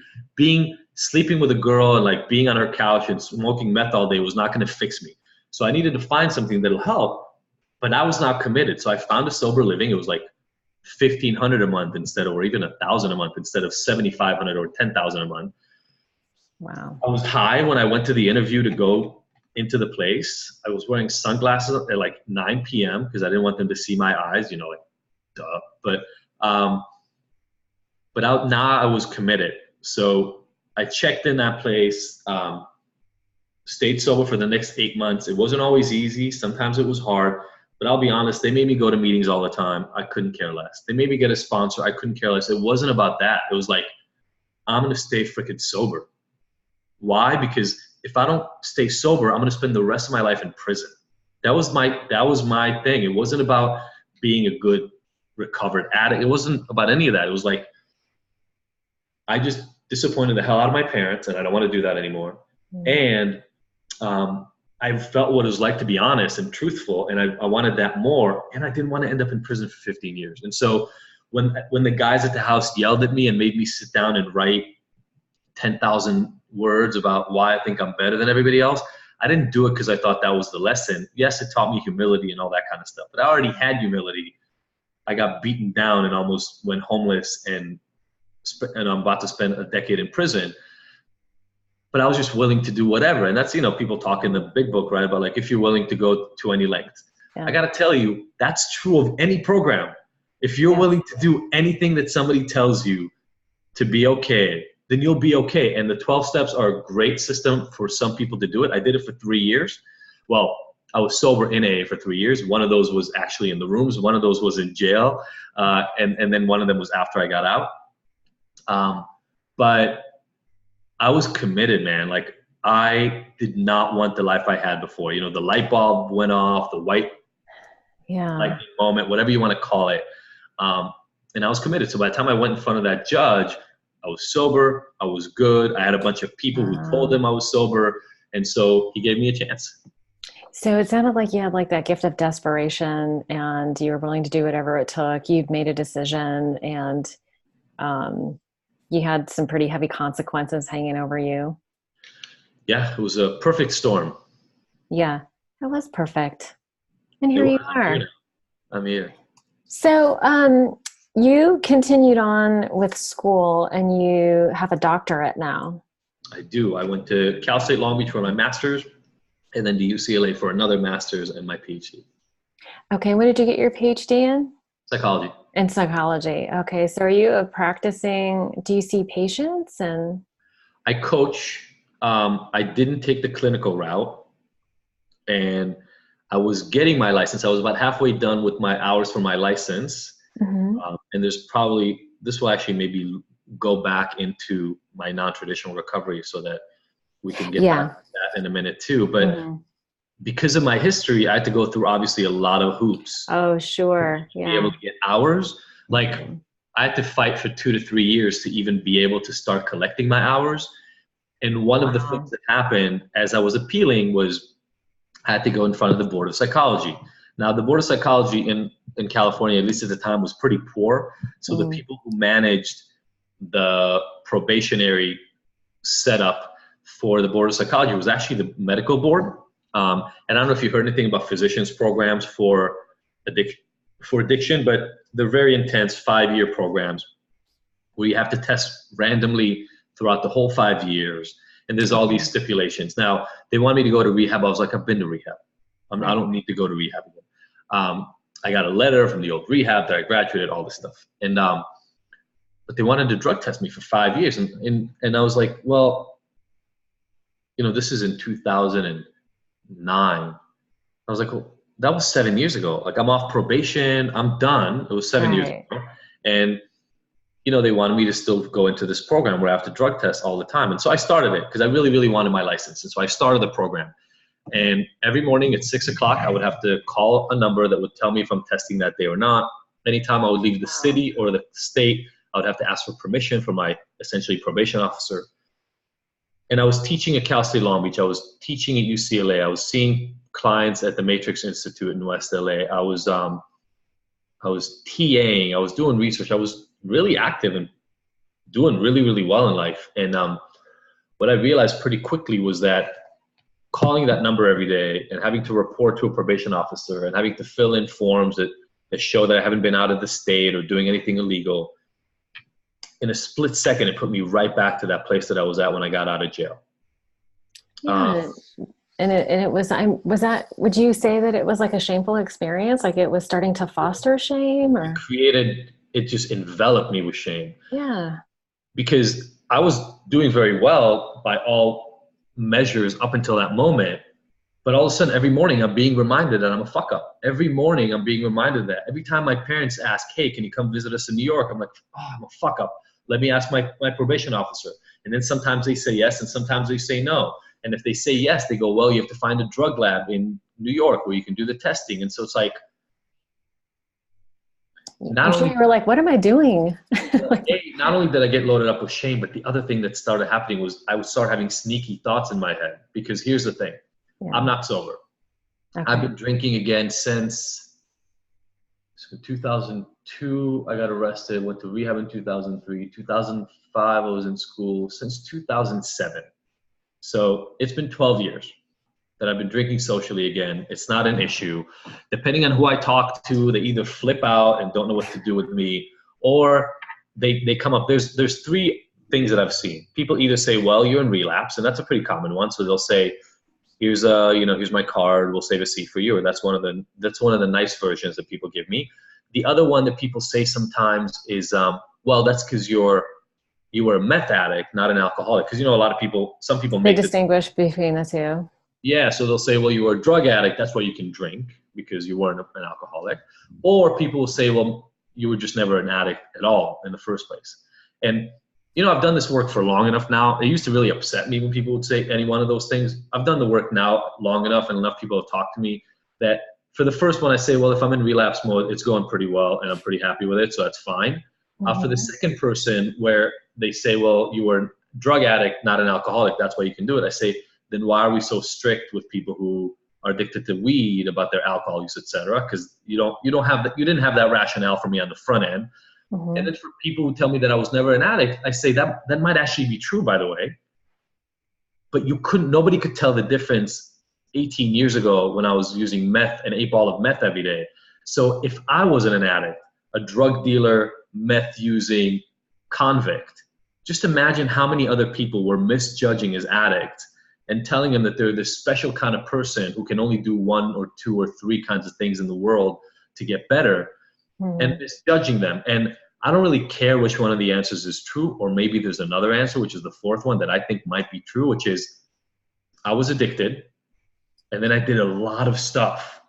Sleeping with a girl and like being on her couch and smoking meth all day was not going to fix me. So I needed to find something that'll help, but I was not committed. So I found a sober living. It was like $1,500 a month instead of, or even $1,000 a month instead of $7,500 or $10,000 a month. Wow. I was high when I went to the interview to go into the place. I was wearing sunglasses at like 9 p.m. because I didn't want them to see my eyes, like, duh. But now I was committed. So I checked in that place, stayed sober for the next 8 months. It wasn't always easy. Sometimes it was hard. But I'll be honest, they made me go to meetings all the time. I couldn't care less. They made me get a sponsor. I couldn't care less. It wasn't about that. It was like, I'm going to stay freaking sober. Why? Because if I don't stay sober, I'm going to spend the rest of my life in prison. That was my thing. It wasn't about being a good recovered addict. It wasn't about any of that. It was like, I just disappointed the hell out of my parents and I don't want to do that anymore. And I felt what it was like to be honest and truthful, and I wanted that more, and I didn't want to end up in prison for 15 years. And so when the guys at the house yelled at me and made me sit down and write 10,000 words about why I think I'm better than everybody else, I didn't do it because I thought that was the lesson. Yes, it taught me humility and all that kind of stuff, but I already had humility. I got beaten down and almost went homeless, and I'm about to spend a decade in prison. But I was just willing to do whatever. And that's, people talk in the big book, right? About like, if you're willing to go to any length. Yeah. I got to tell you, that's true of any program. If you're willing to do anything that somebody tells you to be okay, then you'll be okay. And the 12 steps are a great system for some people to do it. I did it for 3 years. well, I was sober in AA for 3 years. One of those was actually in the rooms. One of those was in jail. And then one of them was after I got out. But I was committed, man. Like, I did not want the life I had before. You know, the light bulb went off, the white lightning moment, whatever you want to call it. And I was committed. So by the time I went in front of that judge, I was sober. I was good. I had a bunch of people who told him I was sober. And so he gave me a chance. So it sounded like you had like that gift of desperation and you were willing to do whatever it took. You'd made a decision and you had some pretty heavy consequences hanging over you. Yeah, it was a perfect storm. Yeah, it was perfect. And here you are. I'm here. So you continued on with school and you have a doctorate now. I do. I went to Cal State Long Beach for my master's and then to UCLA for another master's and my PhD. Okay, what did you get your PhD in? Psychology. In psychology. Okay, so are you a practicing, do you see patients? And I coach. I didn't take the clinical route and I was getting my license. I was about halfway done with my hours for my license. And there's probably, this will actually maybe go back into my non-traditional recovery so that we can get back to that in a minute too. But because of my history, I had to go through obviously a lot of hoops. Oh, sure. To be able to get hours. Like I had to fight for 2 to 3 years to even be able to start collecting my hours. And one of the things that happened as I was appealing was I had to go in front of the Board of Psychology. Now, the Board of Psychology in California, at least at the time, was pretty poor. So the people who managed the probationary setup for the Board of Psychology was actually the medical board. And I don't know if you heard anything about physicians programs for addiction, but they're very intense 5-year programs where you have to test randomly throughout the whole 5 years. And there's all these stipulations. Now, they want me to go to rehab. I was like, I've been to rehab. I don't need to go to rehab again. I got a letter from the old rehab that I graduated, all this stuff. And but they wanted to drug test me for 5 years. And I was like, well, you know, this is in 2009. I was like, well, that was 7 years ago. Like, I'm off probation. I'm done. It was 7 years ago. And, you know, they wanted me to still go into this program where I have to drug test all the time. And so I started it because I really, really wanted my license. And so I started the program. And every morning at 6 o'clock, I would have to call a number that would tell me if I'm testing that day or not. Anytime I would leave the city or the state, I would have to ask for permission from my essentially probation officer. And I was teaching at Cal State Long Beach. I was teaching at UCLA. I was seeing clients at the Matrix Institute in West LA. I was TAing. I was doing research. I was really active and doing really, really well in life. And what I realized pretty quickly was that calling that number every day and having to report to a probation officer and having to fill in forms that show that I haven't been out of the state or doing anything illegal, in a split second, it put me right back to that place that I was at when I got out of jail. Yeah. And it was, would you say that it was like a shameful experience? Like it was starting to foster shame or? It just enveloped me with shame. Yeah. Because I was doing very well by all measures up until that moment. But all of a sudden, every morning I'm being reminded that I'm a fuck up. Every morning I'm being reminded that. Every time my parents ask, hey, can you come visit us in New York? I'm like, oh, I'm a fuck up. Let me ask my probation officer. And then sometimes they say yes and sometimes they say no. And if they say yes, they go, well, you have to find a drug lab in New York where you can do the testing. And so it's like, I'm sure you were like, what am I doing? Not only did I get loaded up with shame, but the other thing that started happening was I would start having sneaky thoughts in my head. Because here's the thing. Yeah. I'm not sober. Okay. I've been drinking again since 2002. I got arrested, went to rehab in 2003. 2005, I was in school. Since 2007. So it's been 12 years that I've been drinking socially again. It's not an issue. Depending on who I talk to, they either flip out and don't know what to do with me, or they come up. There's three things that I've seen. People either say, well, you're in relapse, and that's a pretty common one. So they'll say, here's my card, we'll save a seat for you. Or that's one of the nice versions that people give me. The other one that people say sometimes is, well, that's because you were a meth addict, not an alcoholic. Because a lot of people, some people they distinguish between the two. Yeah, so they'll say, well, you were a drug addict, that's why you can drink, because you weren't an alcoholic. Or people will say, well, you were just never an addict at all in the first place. And, you know, I've done this work for long enough now. It used to really upset me when people would say any one of those things. I've done the work now long enough, and enough people have talked to me that for the first one, I say, well, if I'm in relapse mode, it's going pretty well, and I'm pretty happy with it, so that's fine. For the second person, where they say, well, you were a drug addict, not an alcoholic, that's why you can do it, I say, then why are we so strict with people who are addicted to weed about their alcohol use, et cetera? Because you didn't have that rationale for me on the front end. And then for people who tell me that I was never an addict, I say that might actually be true, by the way. But nobody could tell the difference 18 years ago when I was using meth, an 8-ball of meth every day. So if I wasn't an addict, a drug dealer, meth using convict, just imagine how many other people were misjudging as addicts and telling them that they're this special kind of person who can only do 1 or 2 or 3 kinds of things in the world to get better, and misjudging them. And I don't really care which one of the answers is true, or maybe there's another answer, which is the fourth one that I think might be true, which is I was addicted, and then I did a lot of stuff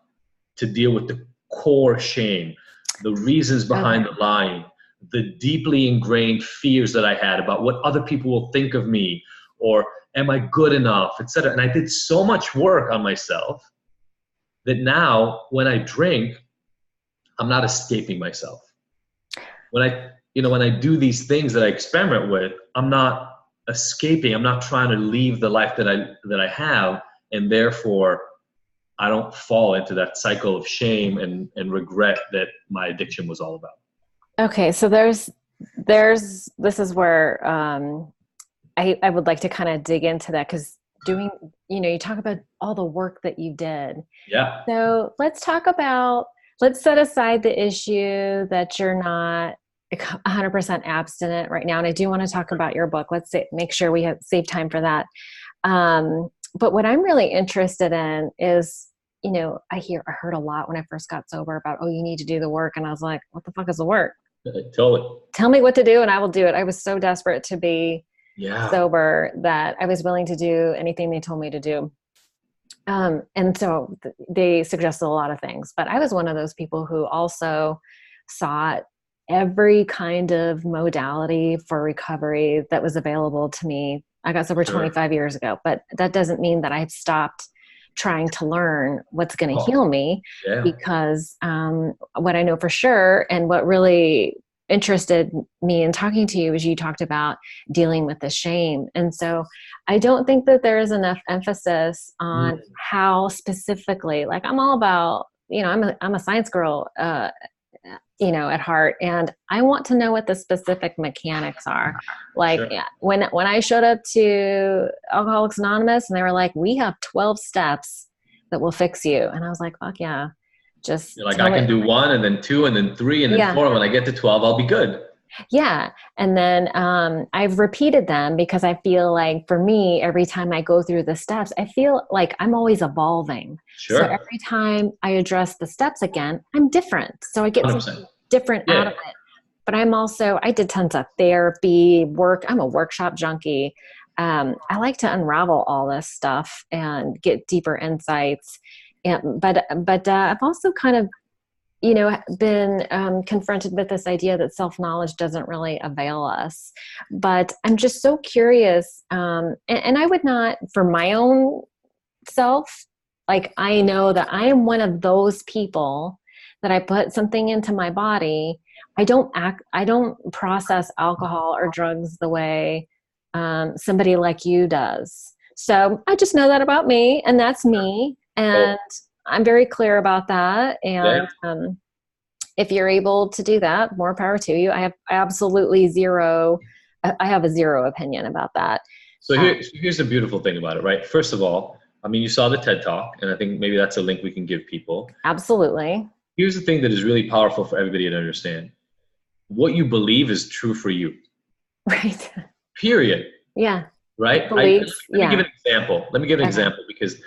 to deal with the core shame, the reasons behind the lying, the deeply ingrained fears that I had about what other people will think of me, or am I good enough, etc. And I did so much work on myself that now when I drink, I'm not escaping myself. When I do these things that I experiment with, I'm not escaping. I'm not trying to leave the life that I have, and therefore I don't fall into that cycle of shame and regret that my addiction was all about. Okay, so this is where I would like to kind of dig into that, because you talk about all the work that you did. Yeah. So let's set aside the issue that you're not 100% abstinent right now. And I do want to talk about your book. Make sure we save time for that. But what I'm really interested in is, I heard a lot when I first got sober about, oh, you need to do the work. And I was like, what the fuck is the work? Totally. Tell me what to do and I will do it. I was so desperate to be sober that I was willing to do anything they told me to do. And so they suggested a lot of things, but I was one of those people who also sought every kind of modality for recovery that was available to me. I got sober 25 years ago, but that doesn't mean that I've stopped trying to learn what's going to heal me, because what I know for sure, and what really interested me in talking to you, is you talked about dealing with the shame. And so I don't think that there is enough emphasis on how specifically, like, I'm all about, I'm a science girl, at heart, and I want to know what the specific mechanics are. Like when I showed up to Alcoholics Anonymous and they were like, we have 12 steps that will fix you. And I was like, fuck yeah. Just you're like, I can do 1 and then 2 and then 3 and then 4. And when I get to 12, I'll be good. Yeah. And then I've repeated them because I feel like for me, every time I go through the steps, I feel like I'm always evolving. Sure. So every time I address the steps again, I'm different. So I get something different out of it. But I did tons of therapy work. I'm a workshop junkie. I like to unravel all this stuff and get deeper insights. But I've also kind of, been confronted with this idea that self-knowledge doesn't really avail us. But I'm just so curious. And I would not, for my own self, like, I know that I am one of those people that I put something into my body. I don't process alcohol or drugs the way somebody like you does. So I just know that about me, and that's me. And I'm very clear about that. And if you're able to do that, more power to you. I have absolutely zero opinion about that. So here's the beautiful thing about it, right? First of all, I mean, you saw the TED Talk, and I think maybe that's a link we can give people. Absolutely. Here's the thing that is really powerful for everybody to understand. What you believe is true for you. Right. Period. Yeah. Right? Let me give an example. Let me give an example, because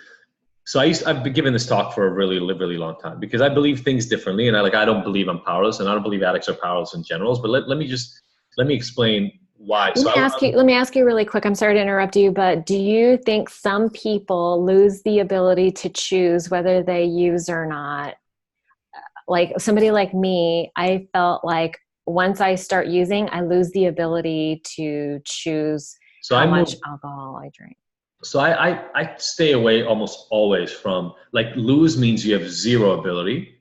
I've been giving this talk for a really, really long time, because I believe things differently, and I don't believe I'm powerless, and I don't believe addicts are powerless in general. But let me explain why. Let So me ask you, let me ask you really quick. I'm sorry to interrupt you, but do you think some people lose the ability to choose whether they use or not? Like somebody like me, I felt like once I start using, I lose the ability to choose so how I much moved. alcohol I drink. So I stay away almost always from, like, lose means you have zero ability.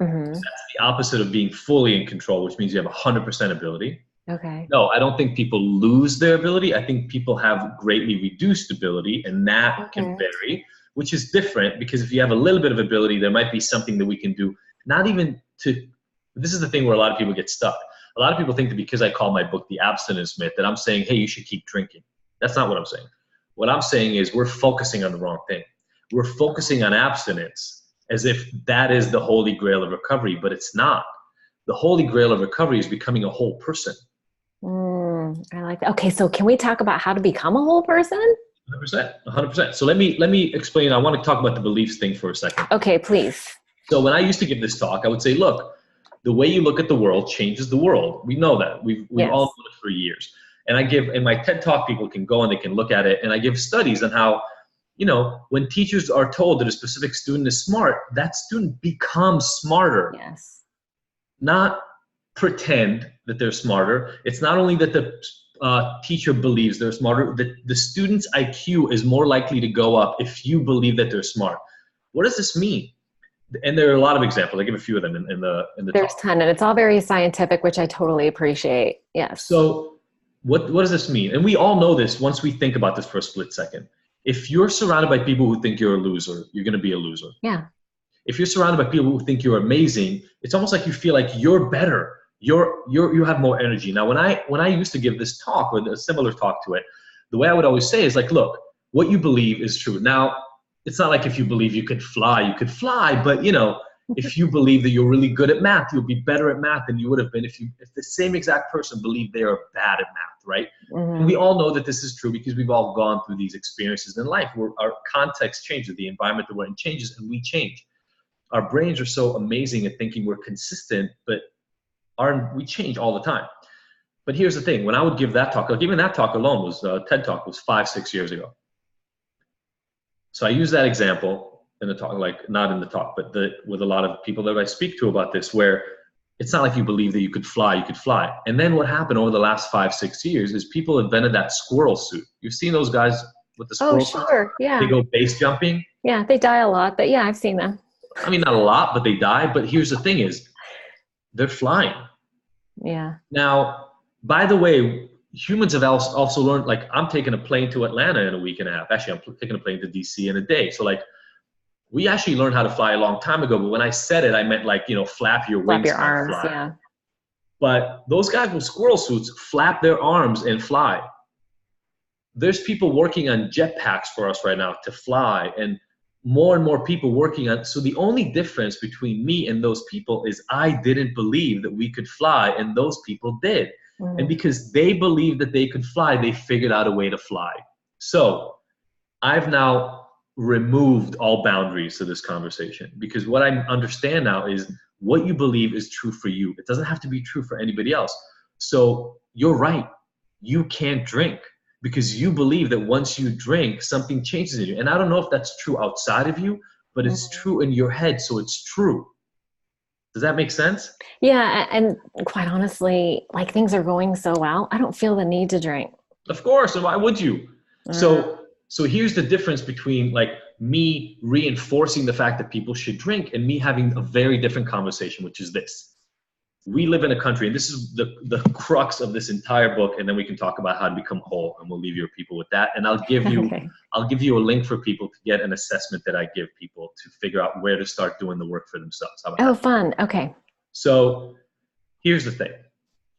Hmm. That's the opposite of being fully in control, which means you have 100% ability. Okay. No, I don't think people lose their ability. I think people have greatly reduced ability, and that can Okay. vary, which is different because if you have a little bit of ability, there might be something that we can do, not even to. This is the thing where a lot of people get stuck. A lot of people think that because I call my book The Abstinence Myth, that I'm saying, hey, you should keep drinking. That's not what I'm saying. What I'm saying is we're focusing on the wrong thing. We're focusing on abstinence as if that is the holy grail of recovery, but it's not. The holy grail of recovery is becoming a whole person. I like that. Okay, so can we talk about how to become a whole person? 100%, 100%. So let me explain. I want to talk about the beliefs thing for a second. Okay, please. So when I used to give this talk, I would say, look, the way you look at the world changes the world. We know that. We've all Yes. known it for years. And I give, in my TED Talk, people can go and they can look at it, and I give studies on how, when teachers are told that a specific student is smart, that student becomes smarter, Yes. not pretend that they're smarter. It's not only that the teacher believes they're smarter, the student's IQ is more likely to go up if you believe that they're smart. What does this mean? And there are a lot of examples. I give a few of them in the There's talk. a ton, and it's all very scientific, which I totally appreciate. Yes. So what does this mean? And we all know this once we think about this for a split second. If you're surrounded by people who think you're a loser, you're going to be a loser. Yeah. If you're surrounded by people who think you're amazing, it's almost like you feel like you're better. You have more energy. Now, when I used to give this talk or a similar talk to it, the way I would always say is like, look, what you believe is true. Now, it's not like if you believe you could fly, but if you believe that you're really good at math, you'll be better at math than you would have been if the same exact person believed they are bad at math, right? And we Hmm. all know that this is true because we've all gone through these experiences in life where our context changes, the environment that we're in changes, and we change. Our brains are so amazing at thinking we're consistent, but we change all the time. But here's the thing: when I would give that talk, like even that talk alone was TED Talk was 5-6 years ago. So I use that example in the talk, like not in the talk, but with a lot of people that I speak to about this, where it's not like you believe that you could fly. And then what happened over the last 5-6 years is people invented that squirrel suit. You've seen those guys with the Oh, squirrel suits? sure. They Yeah. go base jumping. Yeah. They die a lot, but yeah, I've seen them. I mean, not a lot, but they die. But here's the thing is, they're flying. Yeah. Now, by the way, humans have also learned, like, I'm taking a plane to Atlanta in a week and a half. Actually, I'm taking a plane to DC in a day. So, like, we actually learned how to fly a long time ago. But when I said it, I meant, like, flap your Flap wings your kind of arms. fly. Yeah. But those guys with squirrel suits flap their arms and fly. There's people working on jetpacks for us right now to fly, and more people working on. So the only difference between me and those people is I didn't believe that we could fly, and those people did. And Hmm. because they believed that they could fly, they figured out a way to fly. So I've now removed all boundaries to this conversation because what I understand now is what you believe is true for you. It doesn't have to be true for anybody else. So you're right. You can't drink because you believe that once you drink, something changes in you. And I don't know if that's true outside of you, but it's Hmm. true in your head. So it's true. Does that make sense? Yeah. And quite honestly, like things are going so well, I don't feel the need to drink. Of course, and why would you? Uh, So here's the difference between, like, me reinforcing the fact that people should drink and me having a very different conversation, which is this. We live in a country, and this is the crux of this entire book, and then we can talk about how to become whole, and we'll leave your people with that. And okay. I'll give you a link for people to get an assessment that I give people to figure out where to start doing the work for themselves. How about Oh, that? fun. Okay. So here's the thing.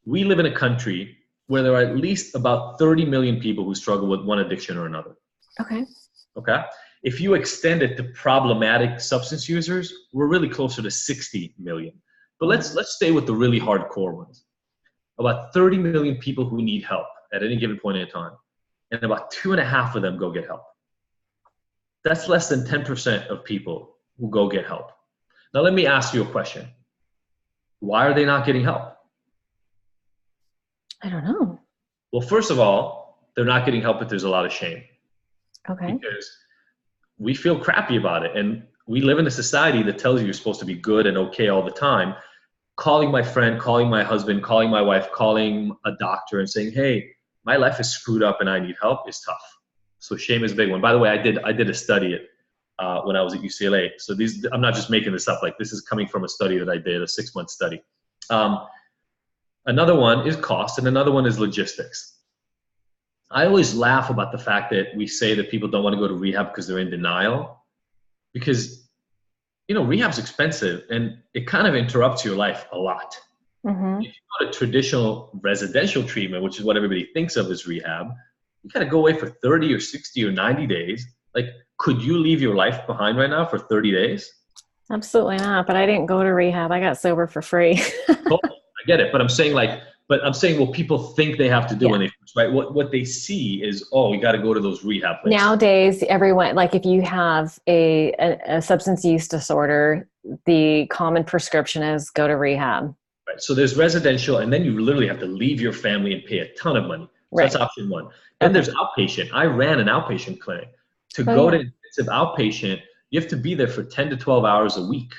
We live in a country where there are at least about 30 million people who struggle with one addiction or another. Okay. Okay? If you extend it to problematic substance users, we're really closer to 60 million. But Mhm. let's stay with the really hardcore ones. About 30 million people who need help at any given point in time, and about 2.5 of them go get help. That's less than 10% of people who go get help. Now let me ask you a question. Why are they not getting help? I don't know. Well, first of all, they're not getting help, but there's a lot of shame Okay. because we feel crappy about it. And we live in a society that tells you you're supposed to be good and okay all the time. Calling my friend, calling my husband, calling my wife, calling a doctor and saying, hey, my life is screwed up and I need help is tough. So shame is a big one. By the way, I did a study when I was at UCLA. So I'm not just making this up. Like, this is coming from a study that I did, a 6-month study. Another one is cost, and another one is logistics. I always laugh about the fact that we say that people don't want to go to rehab because they're in denial, because, you know, rehab's expensive and it kind of interrupts your life a lot. Mm-hmm. If you go to traditional residential treatment, which is what everybody thinks of as rehab, you got to go away for 30 or 60 or 90 days. Like, could you leave your life behind right now for 30 days? Absolutely not. But I didn't go to rehab. I got sober for free. Oh, I get it. But I'm saying what people think they have to do Yeah. when they, right? What they see is, oh, you got to go to those rehab places. Nowadays, everyone, like if you have a substance use disorder, the common prescription is go to rehab. Right. So there's residential, and then you literally have to leave your family and pay a ton of money. So Right. that's option one. Then Okay. there's outpatient. I ran an outpatient clinic. To Oh, go yeah. to intensive outpatient, you have to be there for 10 to 12 hours a week.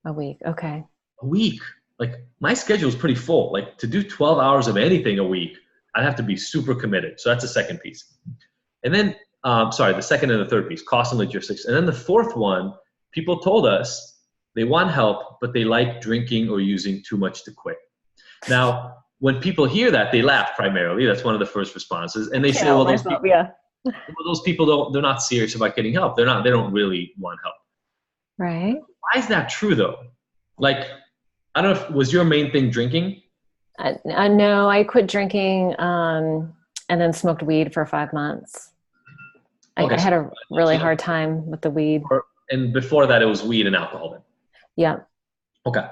A week. Okay. A week. Like, my schedule is pretty full. Like, to do 12 hours of anything a week, I'd have to be super committed. So that's the second piece. And then, the second and the third piece, cost and logistics. And then the fourth one, people told us they want help, but they like drinking or using too much to quit. Now, when people hear that, they laugh primarily. That's one of the first responses. And they say, well, those people they're not serious about getting help. They don't really want help. Right. Why is that true though? Like, I don't know, was your main thing drinking? No, I quit drinking and then smoked weed for 5 months. Okay, I had a really hard time with the weed. And before that, it was weed and alcohol then? Yeah. Okay.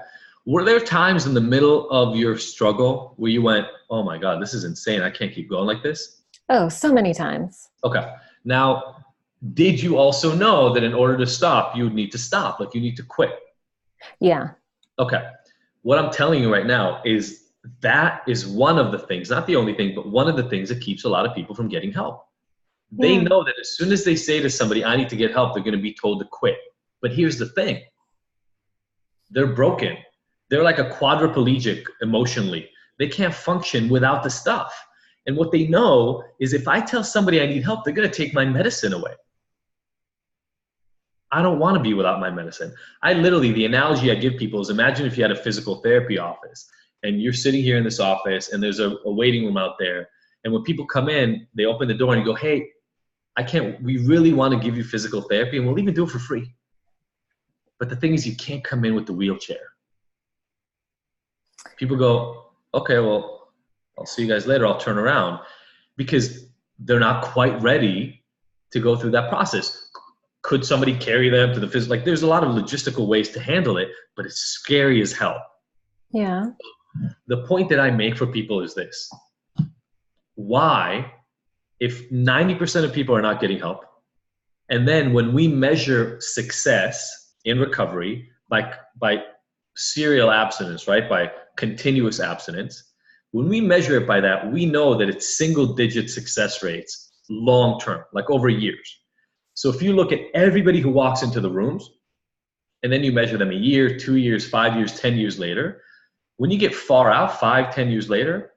Were there times in the middle of your struggle where you went, oh my God, this is insane. I can't keep going like this? Oh, so many times. Okay. Now, did you also know that in order to stop, you would need to stop? Like, you need to quit? Yeah. Okay. What I'm telling you right now is that is one of the things, not the only thing, but one of the things that keeps a lot of people from getting help. They know that as soon as they say to somebody, I need to get help, they're going to be told to quit. But here's the thing. They're broken. They're like a quadriplegic emotionally. They can't function without the stuff. And what they know is, if I tell somebody I need help, they're going to take my medicine away. I don't want to be without my medicine. The analogy I give people is, imagine if you had a physical therapy office and you're sitting here in this office and there's a waiting room out there. And when people come in, they open the door and you go, hey, we really want to give you physical therapy and we'll even do it for free. But the thing is, you can't come in with the wheelchair. People go, okay, well, I'll see you guys later. I'll turn around, because they're not quite ready to go through that process. Could somebody carry them to the physical? Like, there's a lot of logistical ways to handle it, but it's scary as hell. Yeah. The point that I make for people is this. Why, if 90% of people are not getting help, and then when we measure success in recovery by serial abstinence, right, by continuous abstinence, when we measure it by that, we know that it's single-digit success rates long-term, like over years. So if you look at everybody who walks into the rooms, and then you measure them a year, 2 years, 5 years, 10 years later, when you get far out, 5, 10 years later,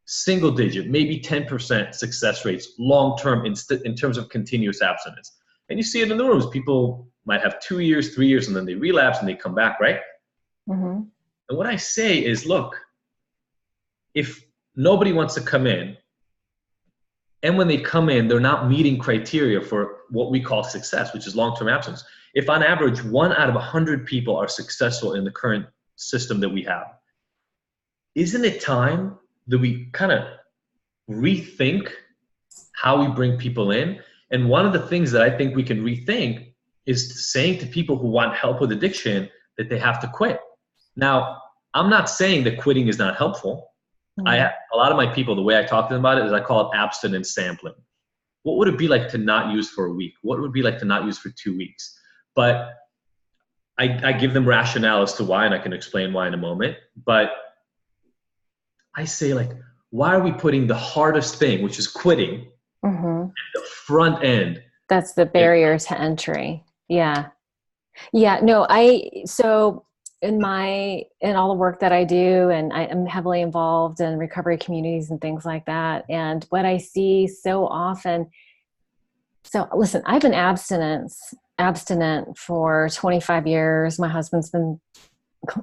single digit, maybe 10% success rates long-term in terms of continuous abstinence. And you see it in the rooms. People might have 2 years, 3 years, and then they relapse and they come back, right? Mm-hmm. And what I say is, look, if nobody wants to come in, and when they come in, they're not meeting criteria for what we call success, which is long-term abstinence. If on average, 1 out of 100 people are successful in the current system that we have, isn't it time that we kind of rethink how we bring people in? And one of the things that I think we can rethink is saying to people who want help with addiction that they have to quit. Now, I'm not saying that quitting is not helpful. A lot of my people, the way I talk to them about it is I call it abstinence sampling. What would it be like to not use for a week? What would it be like to not use for 2 weeks? But I give them rationale as to why, and I can explain why in a moment. But I say, like, why are we putting the hardest thing, which is quitting, Mm-hmm. the front end? That's the barrier to entry. Yeah. Yeah. No, so in all the work that I do, and I am heavily involved in recovery communities and things like that. And what I see so often, so listen, I've been abstinent for 25 years. My husband's been,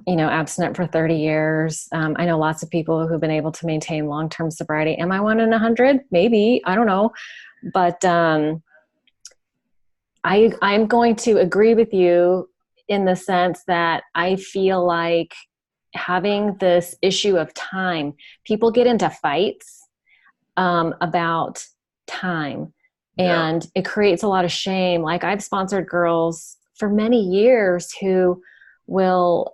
abstinent for 30 years. I know lots of people who've been able to maintain long-term sobriety. Am I one in 100? Maybe, I don't know. But, I'm going to agree with you in the sense that I feel like having this issue of time, people get into fights about time, Yeah. and it creates a lot of shame. Like, I've sponsored girls for many years who will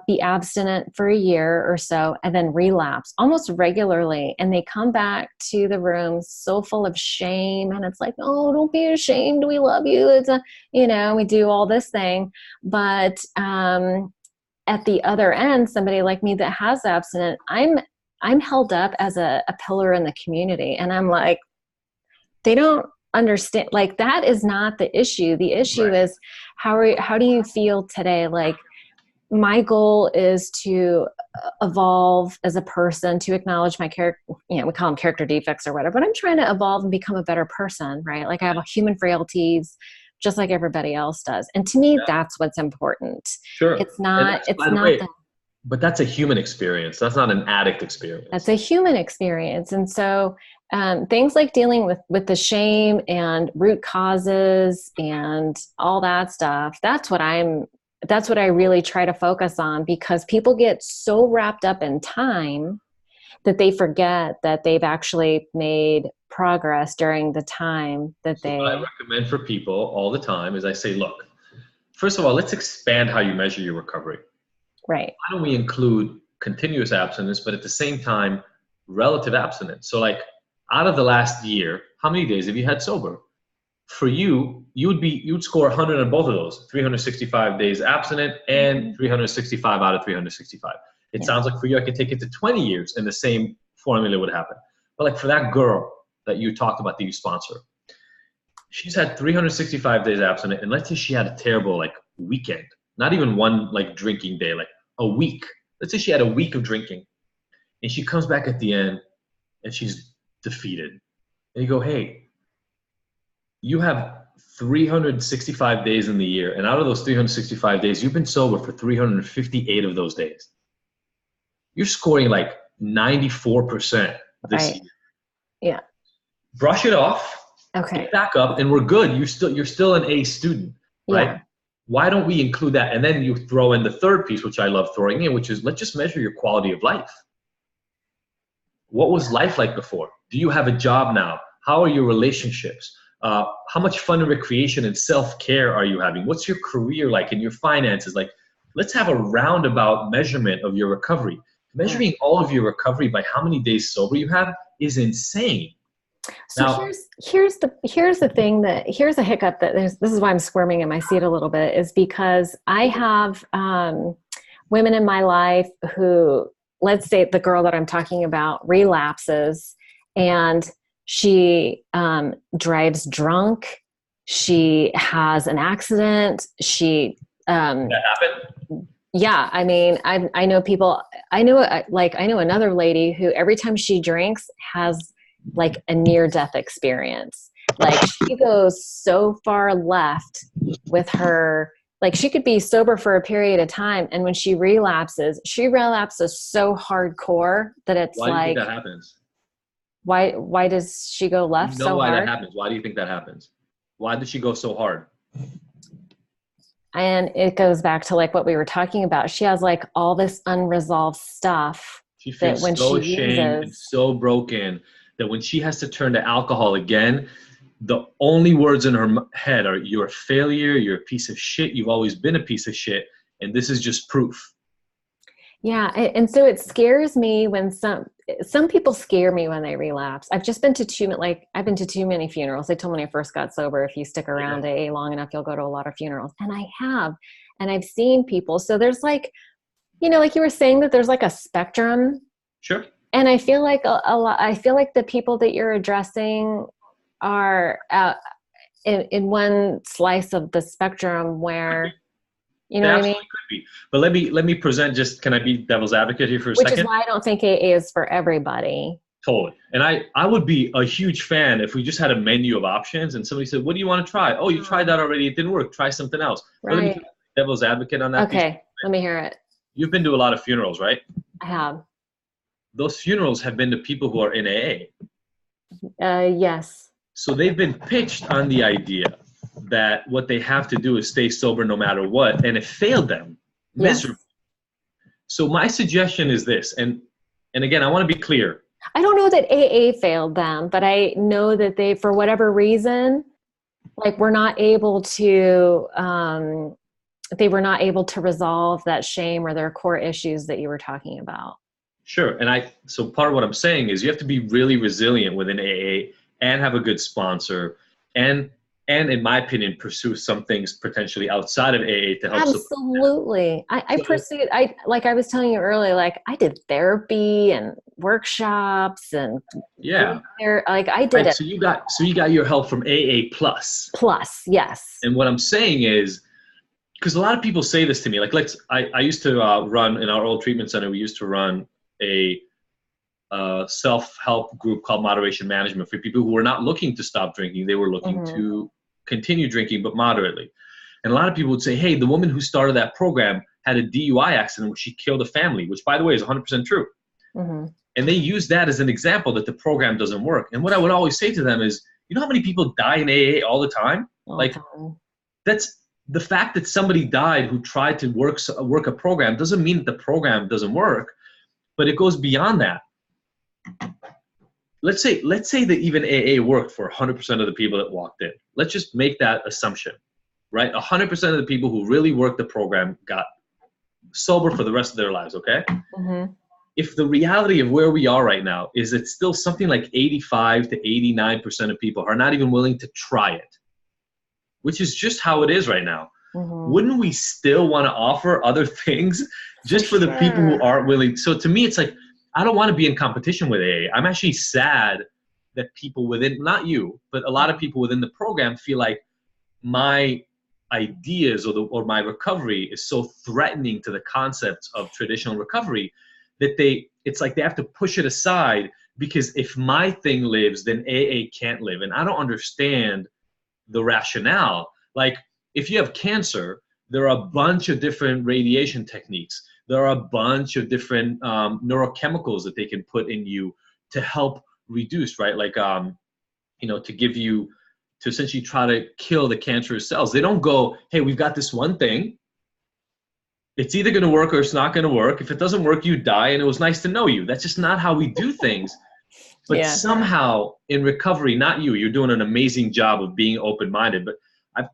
be abstinent for a year or so and then relapse almost regularly, and they come back to the room so full of shame, and it's like, oh, don't be ashamed, we love you, we do all this thing. But at the other end, somebody like me that has abstinent, I'm held up as a pillar in the community, and I'm like, they don't understand. Like, that is not the issue. The issue Right. is how do you feel today? Like, my goal is to evolve as a person, to acknowledge my character, we call them character defects or whatever, but I'm trying to evolve and become a better person, right? Like, I have human frailties just like everybody else does. And to me, that's what's important. Sure. It's And not, that's, it's by the not way, the, but that's a human experience. That's not an addict that's experience. a human experience. And so things like dealing with the shame and root causes and all that stuff, that's what I really try to focus on, because people get so wrapped up in time that they forget that they've actually made progress during the time that So what I recommend for people all the time is I say, look, first of all, let's expand how you measure your recovery. right. Why don't we include continuous abstinence, but at the same time, relative abstinence? So like, out of the last year, how many days have you had sober? For you, you'd score 100 on both of those, 365 days abstinent and 365 out of 365. It Yeah. sounds like for you, I could take it to 20 years and the same formula would happen. But like for that girl that you talked about that you sponsor, she's had 365 days abstinent, and let's say she had a terrible like weekend, not even one like drinking day, like a week. Let's say she had a week of drinking, and she comes back at the end and she's defeated. And you go, hey, you have 365 days in the year, and out of those 365 days, you've been sober for 358 of those days. You're scoring like 94% this Right. year. Yeah. Brush it off. Okay. Get back up, and we're good. You're still an A student, right? Yeah. Why don't we include that? And then you throw in the third piece, which I love throwing in, which is let's just measure your quality of life. What was life like before? Do you have a job now? How are your relationships? How much fun and recreation and self-care are you having? What's your career like and your finances? Like, let's have a roundabout measurement of your recovery. Measuring all of your recovery by how many days sober you have is insane. So Now, here's the thing here's a hiccup this is why I'm squirming in my seat a little bit, is because I have women in my life who, let's say the girl that I'm talking about relapses, and she drives drunk, she has an accident, that happened? yeah, I mean, I know people, I know another lady who every time she drinks has like a near-death experience. Like, she goes so far left with her, like, she could be sober for a period of time, and when she relapses so hardcore that it's Why do you think like, that happens? why does she go You left know so why that hard? happens. Why do you think that happens? Why did she go so hard? And it goes back to like what we were talking about. She has like all this unresolved stuff She that feels when so she ashamed and uses, so broken that when she has to turn to alcohol again, the only words in her head are, you're a failure, you're a piece of shit, you've always been a piece of shit, and this is just proof. yeah. And so it scares me when some people scare me when they relapse. I've been to too many funerals. They told me when I first got sober, if you stick around AA long enough, you'll go to a lot of funerals. And I have, and I've seen people. So there's like, like you were saying, that there's like a spectrum. Sure. And I feel like a lot, I feel like the people that you're addressing are in one slice of the spectrum where, you know They what I mean? absolutely could be. But let me present, just, can I be devil's advocate here for a Which is second? why I don't think AA is for everybody. Totally. And I would be a huge fan if we just had a menu of options and somebody said, what do you want to try? Oh, you tried that already. It didn't work. Try something else. But let me Right. be devil's advocate on that piece. Okay. Let me hear it. You've been to a lot of funerals, right? I have. Those funerals have been to people who are in AA. Yes. So they've been pitched on the idea that what they have to do is stay sober no matter what, and it failed them Yes. miserably. So my suggestion is this, and again, I want to be clear. I don't know that AA failed them, but I know that they, for whatever reason, like were not able to, they were not able to resolve that shame or their core issues that you were talking about. Sure. So part of what I'm saying is you have to be really resilient within AA and have a good sponsor and in my opinion, pursue some things potentially outside of AA to help support. Absolutely. I So, pursued, like I was telling you earlier, like I did therapy and workshops and yeah. like I did Right. it. So you got your help from AA plus. Plus, yes. And what I'm saying is, because a lot of people say this to me, like I used to run in our old treatment center, we used to run a self-help group called Moderation Management for people who were not looking to stop drinking. They were looking to continue drinking, but moderately. And a lot of people would say, hey, the woman who started that program had a DUI accident where she killed a family, which, by the way, is 100% true. And they use that as an example that the program doesn't work. And what I would always say to them is, you know how many people die in AA all the time? That's the fact that somebody died who tried to work a program doesn't mean that the program doesn't work, but it goes beyond that. Let's say that even AA worked for 100% of the people that walked in. Let's just make that assumption, right? 100% of the people who really worked the program got sober for the rest of their lives, okay? If the reality of where we are right now is that still something like 85 to 89% of people are not even willing to try it, which is just how it is right now. Wouldn't we still want to offer other things just for the people who aren't willing? So to me, it's like, I don't want to be in competition with AA. I'm actually sad that people within, not you, but a lot of people within the program feel like my ideas or my recovery is so threatening to the concepts of traditional recovery that it's like they have to push it aside because if my thing lives, then AA can't live. And I don't understand the rationale. Like, if you have cancer, there are a bunch of different radiation techniques. There are a bunch of different neurochemicals that they can put in you to help reduce, right? Like, to give you, to essentially try to kill the cancerous cells. They don't go, hey, we've got this one thing. It's either going to work or it's not going to work. If it doesn't work, you die, and it was nice to know you. That's just not how we do things. But somehow in recovery, not you, you're doing an amazing job of being open-minded, but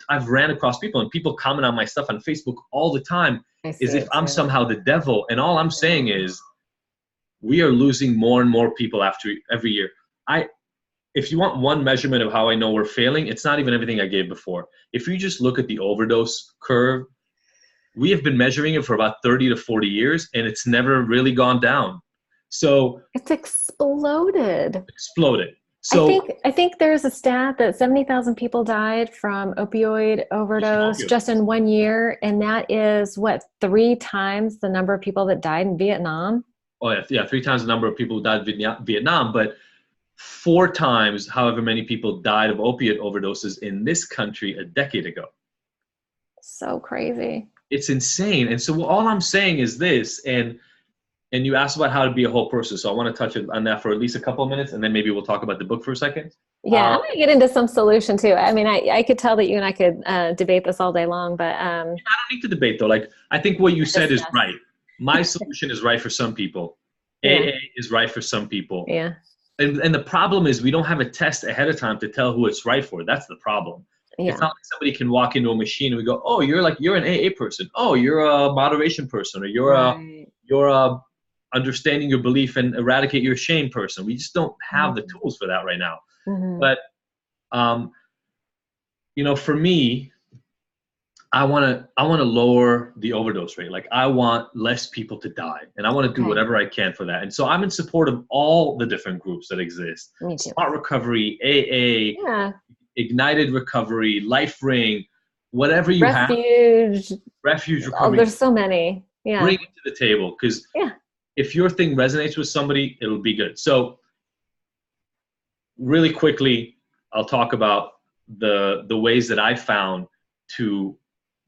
I've ran across people, and people comment on my stuff on Facebook all the time as if I'm somehow the devil. And all I'm saying is we are losing more and more people after every year. If you want one measurement of how I know we're failing, it's not even everything I gave before. If you just look at the overdose curve, we have been measuring it for about 30 to 40 years, and it's never really gone down. So it's exploded. So I think there's a stat that 70,000 people died from opioid overdose just in 1 year, and that is what, 3 times the number of people that died in Vietnam? Oh yeah, 3 times the number of people who died in Vietnam, but 4 times however many people died of opiate overdoses in this country a decade ago. So crazy. It's insane. And so all I'm saying is this, and you asked about how to be a whole person, so I want to touch on that for at least a couple of minutes, and then maybe we'll talk about the book for a second. Yeah, I'm going to get into some solution too. I mean, I could tell that you and I could debate this all day long, but I don't need to debate though. Like, I think what you said is right. My solution is right for some people. AA is right for some people. Yeah. And the problem is we don't have a test ahead of time to tell who it's right for. That's the problem. It's not like somebody can walk into a machine and we go, oh, you're an AA person. Oh, you're a moderation person, or you're a understanding your belief and eradicate your shame person. We just don't have the tools for that right now. But, for me, I want to lower the overdose rate. Like I want less people to die, and I want to do Okay. whatever I can for that. And so I'm in support of all the different groups that exist: Me too. Smart Recovery, AA, Yeah. Ignited Recovery, Life Ring, whatever you have, Refuge. Refuge Oh, Recovery. there's so many. Yeah. Bring it to the table, because Yeah. if your thing resonates with somebody, it'll be good. So really quickly, I'll talk about the ways that I found to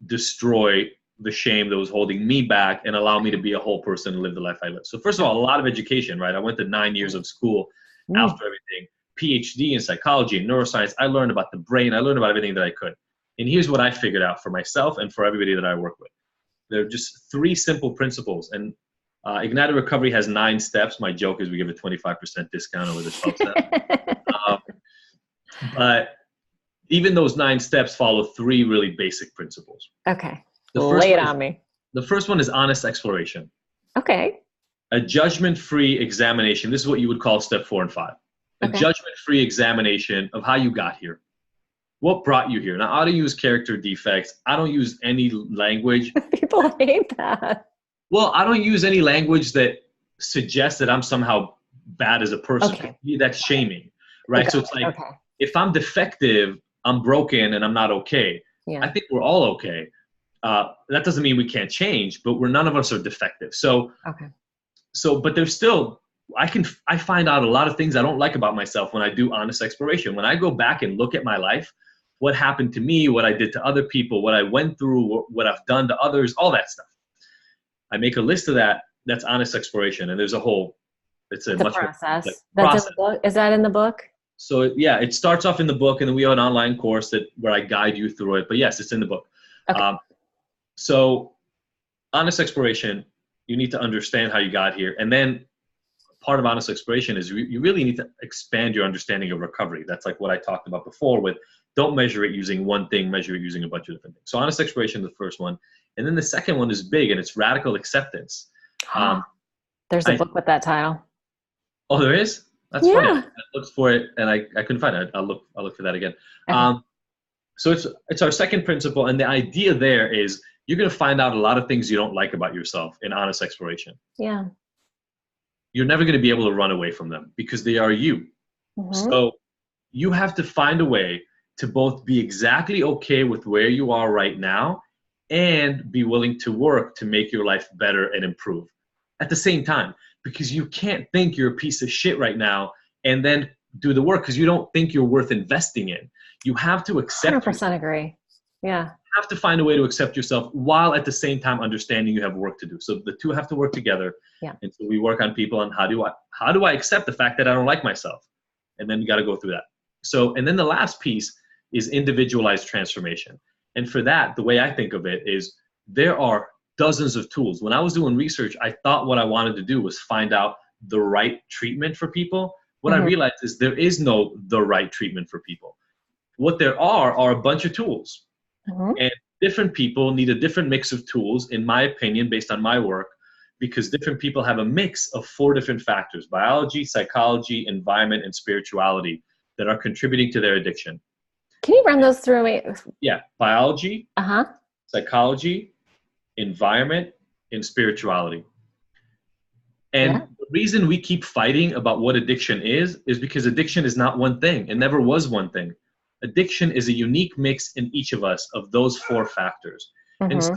destroy the shame that was holding me back and allow me to be a whole person and live the life I live. So first of all, a lot of education, right? I went to 9 years of school Mm. after everything, PhD in psychology and neuroscience. I learned about the brain. I learned about everything that I could. And here's what I figured out for myself and for everybody that I work with. There are just 3 simple principles. And Ignited Recovery has 9 steps. My joke is we give a 25% discount over the 12 steps. But even those 9 steps follow 3 really basic principles. Okay. The first Lay it one is, on me. the first one is honest exploration. Okay. A judgment-free examination. This is what you would call step 4 and 5. A Okay. judgment-free examination of how you got here. What brought you here? Now, I don't use character defects. I don't use any language. People hate that. Well, I don't use any language that suggests that I'm somehow bad as a person. Okay. To me, that's shaming, right? Okay. So it's like, Okay. if I'm defective, I'm broken and I'm not okay. Yeah. I think we're all okay. That doesn't mean we can't change, but none of us are defective. Okay. But there's still, I find out a lot of things I don't like about myself when I do honest exploration. When I go back and look at my life, what happened to me, what I did to other people, what I went through, what I've done to others, all that stuff. I make a list of that. That's honest exploration. And there's a whole, it's a The much process. more That's process. in the book. Is that in the book? So yeah, it starts off in the book, and then we have an online course where I guide you through it. But yes, it's in the book. Okay. So honest exploration, you need to understand how you got here. And then part of honest exploration is you really need to expand your understanding of recovery. That's like what I talked about before with don't measure it using one thing, measure it using a bunch of different things. So honest exploration is the first one. And then the second one is big, and it's radical acceptance. There's a book with that title. Oh, there is? That's Yeah. funny. I looked for it and I couldn't find it. I'll look for that again. Okay. So it's our second principle, and the idea there is you're going to find out a lot of things you don't like about yourself in honest exploration. Yeah. You're never going to be able to run away from them because they are you. Mm-hmm. So you have to find a way to both be exactly okay with where you are right now and be willing to work to make your life better and improve at the same time, because you can't think you're a piece of shit right now and then do the work because you don't think you're worth investing in. You have to accept 100% agree. Yeah. You have to find a way to accept yourself while at the same time understanding you have work to do. So the two have to work together. Yeah. And so we work on people on how do I accept the fact that I don't like myself? And then you got to go through that. So, and then the last piece is individualized transformation. And for that, the way I think of it is there are dozens of tools. When I was doing research, I thought what I wanted to do was find out the right treatment for people. What I realized is there is no the right treatment for people. What there are a bunch of tools. And different people need a different mix of tools, in my opinion, based on my work, because different people have a mix of 4 different factors: biology, psychology, environment, and spirituality that are contributing to their addiction. Can you run those through me? Yeah, biology, psychology, environment, and spirituality. And the reason we keep fighting about what addiction is because addiction is not one thing. It never was one thing. Addiction is a unique mix in each of us of those 4 factors. And so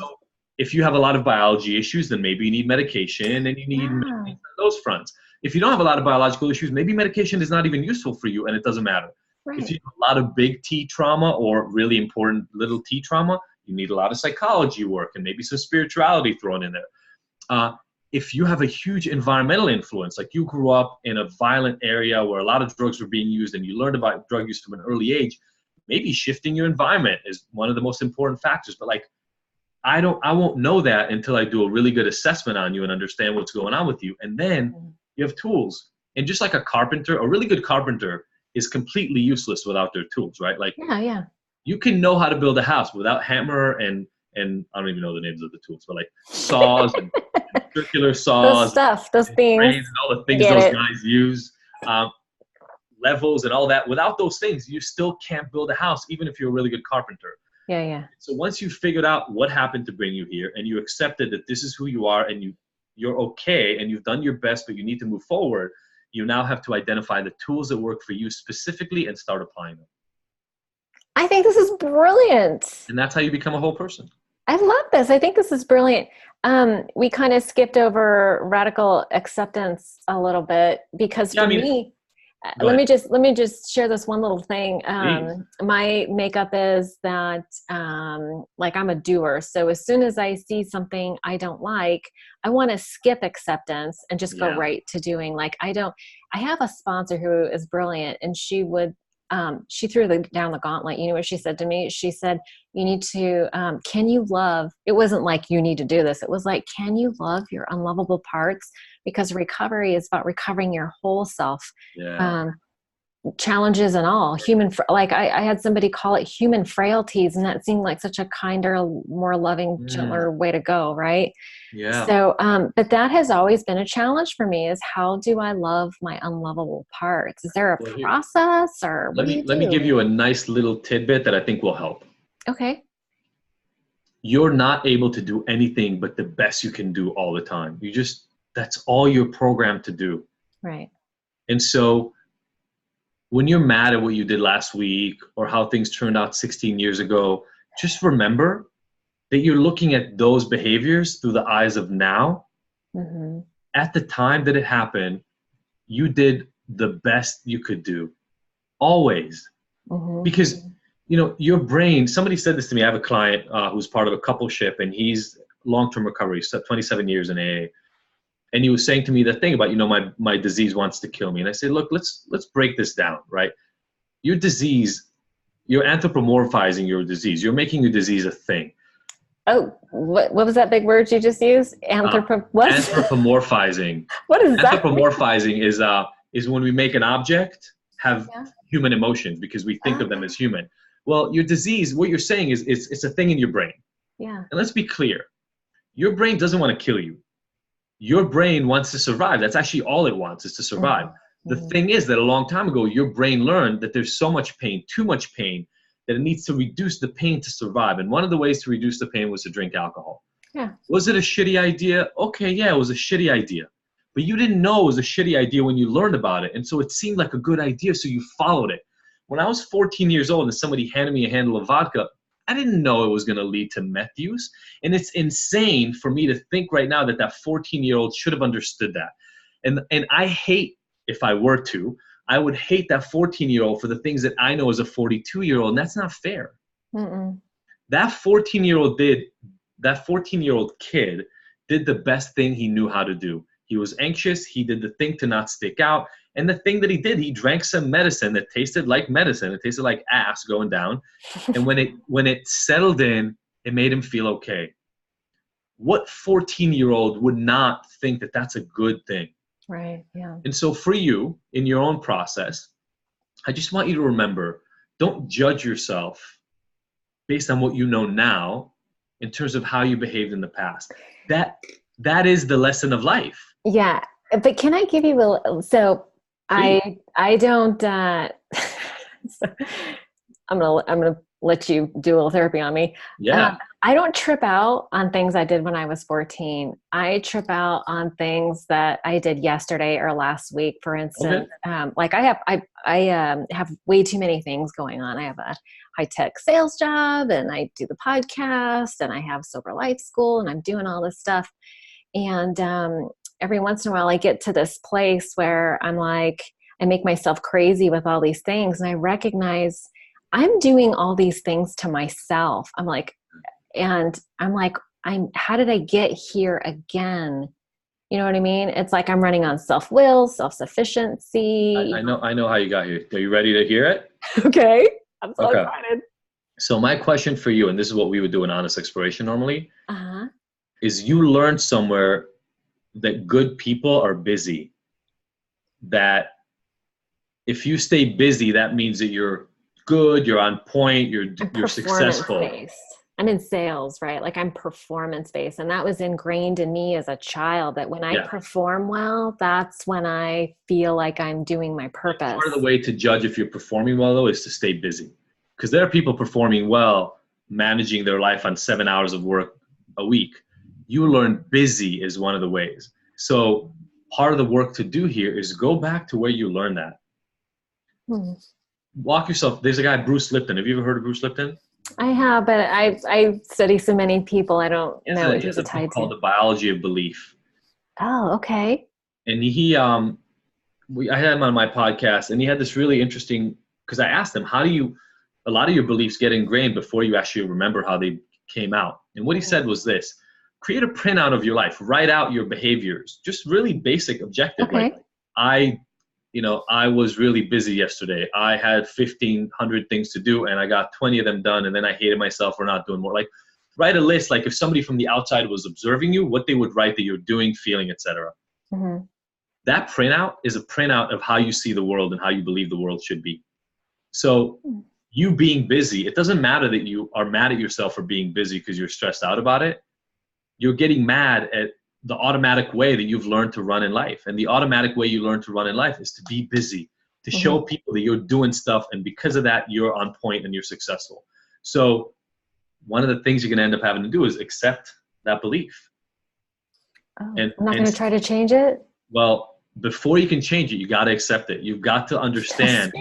if you have a lot of biology issues, then maybe you need medication and you need medication on those fronts. If you don't have a lot of biological issues, maybe medication is not even useful for you and it doesn't matter. Right. If you have a lot of big T trauma or really important little T trauma, you need a lot of psychology work and maybe some spirituality thrown in there. If you have a huge environmental influence, like you grew up in a violent area where a lot of drugs were being used and you learned about drug use from an early age, maybe shifting your environment is one of the most important factors. But like, I won't know that until I do a really good assessment on you and understand what's going on with you. And then you have tools. And just like a carpenter, a really good carpenter is completely useless without their tools, right? Like, you can know how to build a house without hammer and I don't even know the names of the tools, but like saws and circular saws, those things, and all the things those guys use, levels and all that. Without those things, you still can't build a house, even if you're a really good carpenter. Yeah, yeah. So once you figured out what happened to bring you here and you accepted that this is who you are and you're okay and you've done your best, but you need to move forward, you now have to identify the tools that work for you specifically and start applying them. I think this is brilliant. And that's how you become a whole person. I love this. I think this is brilliant. We kind of skipped over radical acceptance a little bit because for me, let me just share this one little thing. My makeup is that like I'm a doer. So as soon as I see something I don't like, I want to skip acceptance and just go right to doing. Like I have a sponsor who is brilliant, and she threw down the gauntlet. You know what she said to me? She said, you need to, can you love, it wasn't like you need to do this. It was like, can you love your unlovable parts? Because recovery is about recovering your whole self. Challenges and all like I had somebody call it human frailties, and that seemed like such a kinder, more loving, gentler way to go. Right. Yeah. So, but that has always been a challenge for me, is how do I love my unlovable parts? Is there a process, or what do you do? Let me give you a nice little tidbit that I think will help. Okay. You're not able to do anything but the best you can do all the time. That's all you're programmed to do. Right. And so when you're mad at what you did last week or how things turned out 16 years ago, just remember that you're looking at those behaviors through the eyes of now. Mm-hmm. At the time that it happened, you did the best you could do. Always. Mm-hmm. Because, your brain, somebody said this to me. I have a client who's part of a coupleship, and he's long-term recovery, so 27 years in AA. And he was saying to me the thing about, my disease wants to kill me. And I said, look, let's break this down, right? Your disease, you're anthropomorphizing your disease. You're making your disease a thing. Oh, what was that big word you just used? Anthropomorphizing. What is that? Anthropomorphizing is when we make an object have human emotions because we think of them as human. Well, your disease, what you're saying is it's a thing in your brain. Yeah. And let's be clear. Your brain doesn't want to kill you. Your brain wants to survive. That's actually all it wants, is to survive. Mm-hmm. The thing is that a long time ago, your brain learned that there's so much pain, too much pain, that it needs to reduce the pain to survive. And one of the ways to reduce the pain was to drink alcohol. Yeah. Was it a shitty idea? Okay, yeah, it was a shitty idea. But you didn't know it was a shitty idea when you learned about it. And so it seemed like a good idea, so you followed it. When I was 14 years old and somebody handed me a handle of vodka, I didn't know it was going to lead to meth use. And it's insane for me to think right now that 14-year-old should have understood that. And I hate, if I were to, I would hate that 14-year-old for the things that I know as a 42-year-old, and that's not fair. Mm-mm. That 14-year-old kid did the best thing he knew how to do. He was anxious. He did the thing to not stick out. And the thing that he did, he drank some medicine that tasted like medicine. It tasted like ass going down. And when it settled in, it made him feel okay. What 14-year-old would not think that that's a good thing? Right, yeah. And so for you, in your own process, I just want you to remember, don't judge yourself based on what you know now in terms of how you behaved in the past. That is the lesson of life. Yeah, but can I give you so please. I don't so I'm gonna let you do a little therapy on me. Yeah. I don't trip out on things I did when I was 14. I trip out on things that I did yesterday or last week. For instance, like I have way too many things going on. I have a high-tech sales job, and I do the podcast, and I have sober life school, and I'm doing all this stuff. And every once in a while I get to this place where I'm like, I make myself crazy with all these things, and I recognize I'm doing all these things to myself. I'm like, how did I get here again? You know what I mean? It's like I'm running on self-will, self-sufficiency. I know how you got here. Are you ready to hear it? Okay. I'm so excited. So my question for you, and this is what we would do in honest exploration normally, is you learned somewhere that good people are busy. That if you stay busy, that means that you're good, you're on point, you're successful. Based. I'm in sales, right? Like I'm performance based. And that was ingrained in me as a child, that when I perform well, that's when I feel like I'm doing my purpose. Part of the way to judge if you're performing well, though, is to stay busy. Because there are people performing well managing their life on 7 hours of work a week. You learn busy is one of the ways. So part of the work to do here is go back to where you learned that. Walk yourself. There's a guy, Bruce Lipton. Have you ever heard of Bruce Lipton? I have, but I study so many people. I don't know what He he's has a book tied called to. The Biology of Belief. Oh, okay. And I had him on my podcast, and he had this really interesting, because I asked him, a lot of your beliefs get ingrained before you actually remember how they came out. And what he said was this: create a printout of your life, write out your behaviors, just really basic, objective. Okay. Like, I was really busy yesterday. I had 1,500 things to do, and I got 20 of them done, and then I hated myself for not doing more. Like, write a list, like if somebody from the outside was observing you, what they would write that you're doing, feeling, etc. Mm-hmm. That printout is a printout of how you see the world and how you believe the world should be. So you being busy, it doesn't matter that you are mad at yourself for being busy because you're stressed out about it. You're getting mad at the automatic way that you've learned to run in life. And the automatic way you learn to run in life is to be busy, to show people that you're doing stuff. And because of that, you're on point and you're successful. So one of the things you're going to end up having to do is accept that belief. Oh, I'm not going to try to change it? Well, before you can change it, you got to accept it. You've got to understand.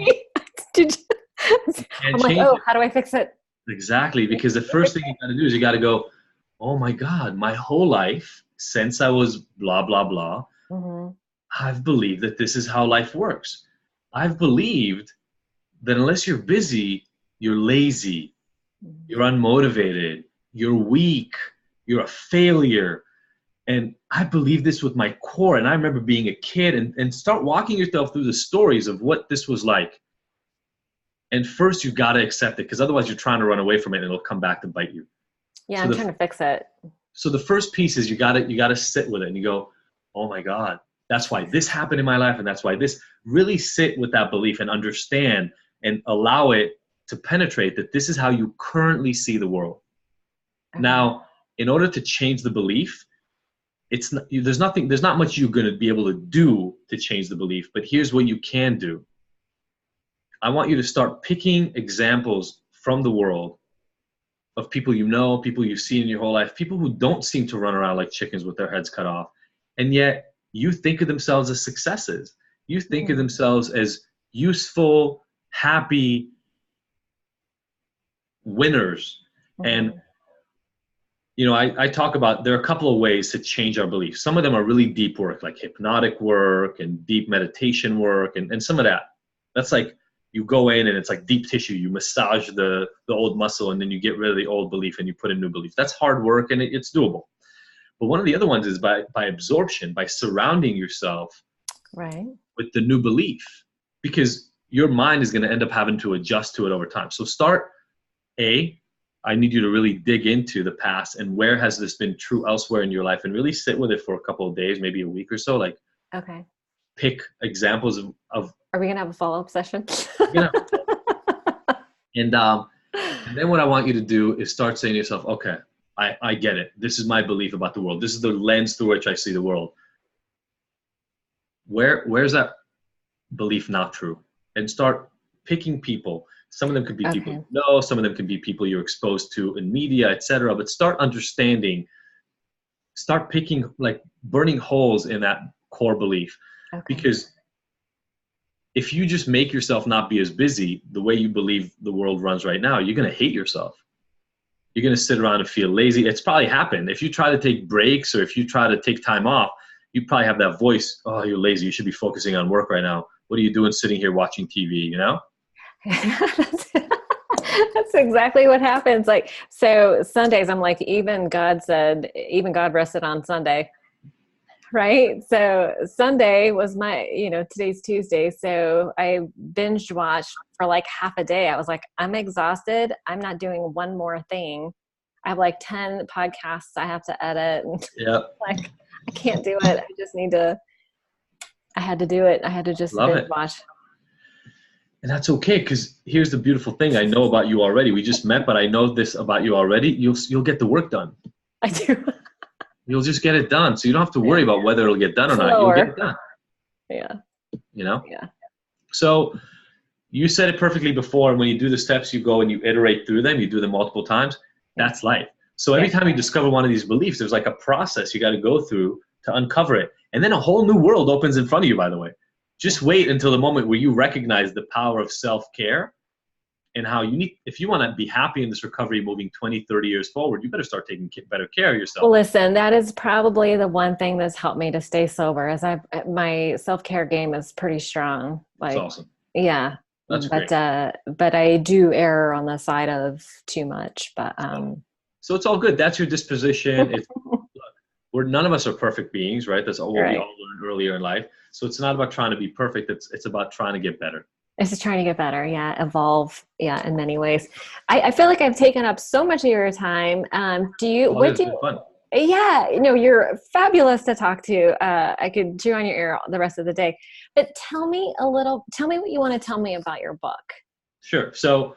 I'm like, how do I fix it? Exactly. Because the first thing you got to do is you got to go, oh my God, my whole life, since I was blah, blah, blah, I've believed that this is how life works. I've believed that unless you're busy, you're lazy, you're unmotivated, you're weak, you're a failure. And I believe this with my core. And I remember being a kid and start walking yourself through the stories of what this was like. And first you got to accept it, because otherwise you're trying to run away from it and it'll come back to bite you. Yeah, I'm trying to fix it. So the first piece is you got to sit with it and you go, oh my God, that's why this happened in my life. And that's why this. Really sit with that belief and understand and allow it to penetrate that this is how you currently see the world. Now, in order to change the belief, there's not much you're going to be able to do to change the belief, but here's what you can do. I want you to start picking examples from the world of people you know, people you've seen in your whole life, people who don't seem to run around like chickens with their heads cut off. And yet you think of themselves as successes. You think of themselves as useful, happy winners. And I talk about, there are a couple of ways to change our beliefs. Some of them are really deep work, like hypnotic work and deep meditation work, and some of that. That's like you go in and it's like deep tissue. You massage the old muscle and then you get rid of the old belief and you put in new belief. That's hard work and it's doable. But one of the other ones is by absorption, by surrounding yourself with the new belief, because your mind is going to end up having to adjust to it over time. So I need you to really dig into the past and where has this been true elsewhere in your life, and really sit with it for a couple of days, maybe a week or so. Like, pick examples of. Are we going to have a follow-up session? And then what I want you to do is start saying to yourself, okay, I get it. This is my belief about the world. This is the lens through which I see the world. Where's that belief not true? And start picking people. Some of them could be people you know, some of them can be people you're exposed to in media, etc. But start understanding, start picking, like burning holes in that core belief. Because if you just make yourself not be as busy the way you believe the world runs right now, you're going to hate yourself. You're going to sit around and feel lazy. It's probably happened. If you try to take breaks or if you try to take time off, you probably have that voice, oh, you're lazy. You should be focusing on work right now. What are you doing sitting here watching TV, you know? That's exactly what happens. Like, so Sundays, I'm like, even God rested on Sunday. Right. So Sunday was today's Tuesday. So I binge watched for like half a day. I was like, I'm exhausted. I'm not doing one more thing. I have like 10 podcasts I have to edit. Like, I can't do it. I had to do it. I had to just binge watch. And that's okay, because here's the beautiful thing I know about you already. We just met, but I know this about you already. You'll get the work done. I do. You'll just get it done. So you don't have to worry about whether it'll get done or not. You'll get it done. Yeah. You know? Yeah. So you said it perfectly before. And when you do the steps, you go and you iterate through them. You do them multiple times. That's life. So every time you discover one of these beliefs, there's like a process you got to go through to uncover it. And then a whole new world opens in front of you, by the way. Just wait until the moment where you recognize the power of self-care and how you need, if you want to be happy in this recovery moving 20, 30 years forward, you better start taking better care of yourself. Well, listen, that is probably the one thing that's helped me to stay sober is my self-care game is pretty strong. Like, that's awesome. Yeah. That's great. But I do err on the side of too much, but, so it's all good. That's your disposition. None of us are perfect beings, right? That's what we all learned earlier in life. So it's not about trying to be perfect. It's about trying to get better. It's just trying to get better. Yeah. Evolve. Yeah. In many ways. I feel like I've taken up so much of your time. It's been fun. Yeah. You're fabulous to talk to. I could chew on your ear the rest of the day, but tell me what you want to tell me about your book. Sure. So,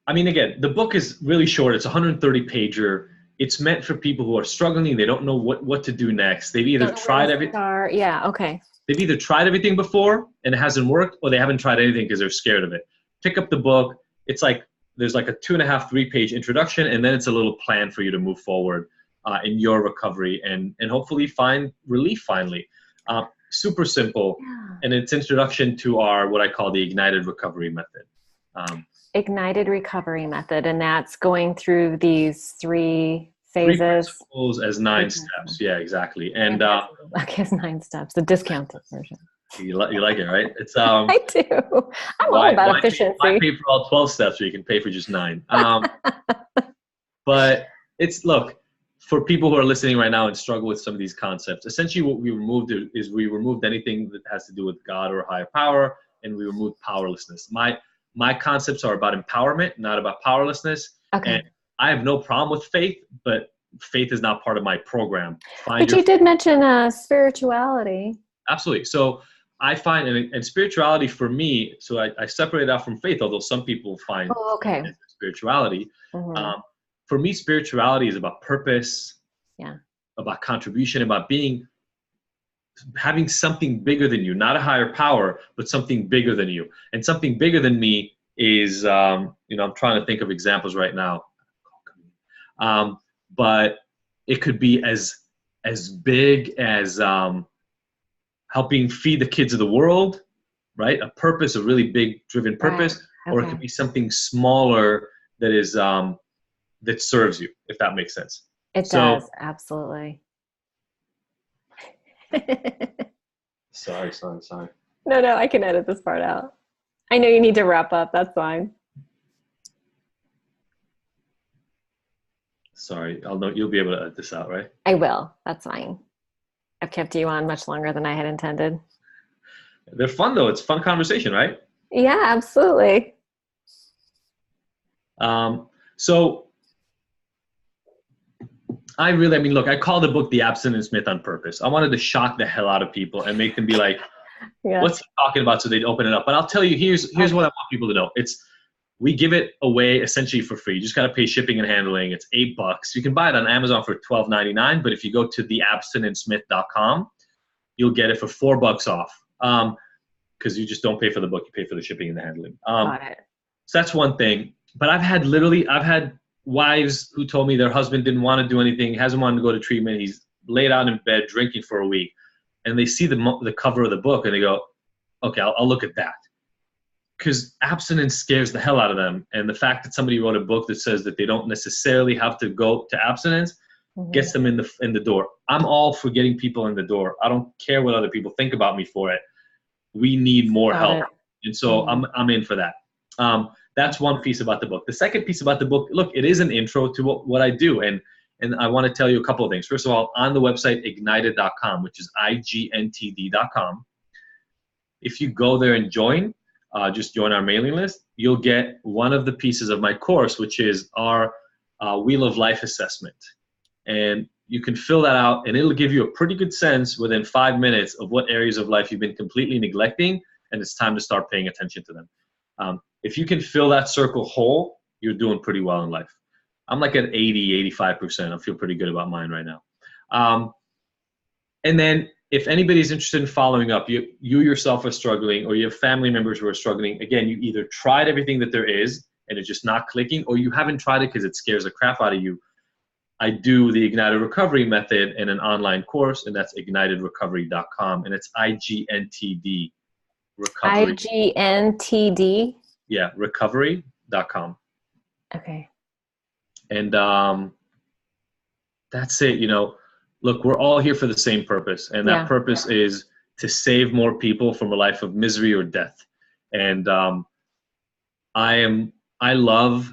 I mean, again, the book is really short. It's a 130-pager. It's meant for people who are struggling. They don't know what to do next. They've either tried everything. Yeah. Okay. They've either tried everything before and it hasn't worked, or they haven't tried anything because they're scared of it. Pick up the book. It's like there's like a 2.5, 3-page introduction, and then it's a little plan for you to move forward in your recovery and hopefully find relief finally. Super simple, and it's introduction to what I call the ignited recovery method. Ignited recovery method, and that's going through these 3 phases. 3 principles as 9 steps. Yeah, exactly. And I guess 9 steps, the discounted version. You like it, right? It's I do. I'm all about efficiency. Why pay for all 12 steps where you can pay for just 9? But look, for people who are listening right now and struggle with some of these concepts, essentially what we removed is we removed anything that has to do with God or higher power, and we removed powerlessness. My concepts are about empowerment, not about powerlessness. Okay. And I have no problem with faith, but faith is not part of my program. But you did mention spirituality. Absolutely. So I find, and spirituality for me, so I separate it out from faith, although some people find spirituality. Mm-hmm. For me, spirituality is about purpose, about contribution, about having something bigger than you, not a higher power, but something bigger than you. And something bigger than me is, I'm trying to think of examples right now. But it could be as big as helping feed the kids of the world, right? A purpose, a really big driven purpose, or it could be something smaller that is that serves you, if that makes sense. It does, absolutely. Sorry. No, I can edit this part out. I know you need to wrap up. That's fine. Sorry, you'll be able to edit this out, right? I will. That's fine. I've kept you on much longer than I had intended. They're fun though. It's a fun conversation, right? Yeah, absolutely. So look, I call the book The Abstinence Myth on purpose. I wanted to shock the hell out of people and make them be like, what's he talking about? So they'd open it up. But I'll tell you, here's what I want people to know. We give it away essentially for free. You just got to pay shipping and handling. It's $8. You can buy it on Amazon for $12.99. But if you go to theabstinenceMyth.com, you'll get it for $4 off. Because you just don't pay for the book. You pay for the shipping and the handling. Got it. So that's one thing. But I've had wives who told me their husband didn't want to do anything, hasn't wanted to go to treatment. He's laid out in bed drinking for a week. And they see the cover of the book and they go, okay, I'll look at that. Because abstinence scares the hell out of them. And the fact that somebody wrote a book that says that they don't necessarily have to go to abstinence gets them in the door. I'm all for getting people in the door. I don't care what other people think about me for it. We need more help. And so I'm in for that. That's one piece about the book. The second piece about the book, look, it is an intro to what I do. And I want to tell you a couple of things. First of all, on the website, ignited.com, which is IGNTD.com. If you go there and just join our mailing list, you'll get one of the pieces of my course, which is our Wheel of Life assessment. And you can fill that out, and it'll give you a pretty good sense within 5 minutes of what areas of life you've been completely neglecting, and it's time to start paying attention to them. If you can fill that circle whole, you're doing pretty well in life. I'm like at 80, 85%. I feel pretty good about mine right now. And then if anybody's interested in following up, you yourself are struggling, or you have family members who are struggling, again, you either tried everything that there is and it's just not clicking, or you haven't tried it because it scares the crap out of you. I do the Ignited Recovery method in an online course, and that's ignitedrecovery.com, and it's IGNTD recovery. IGNTD. Yeah, recovery.com. Okay. And that's it. You know, look, we're all here for the same purpose, and that purpose is to save more people from a life of misery or death. And I love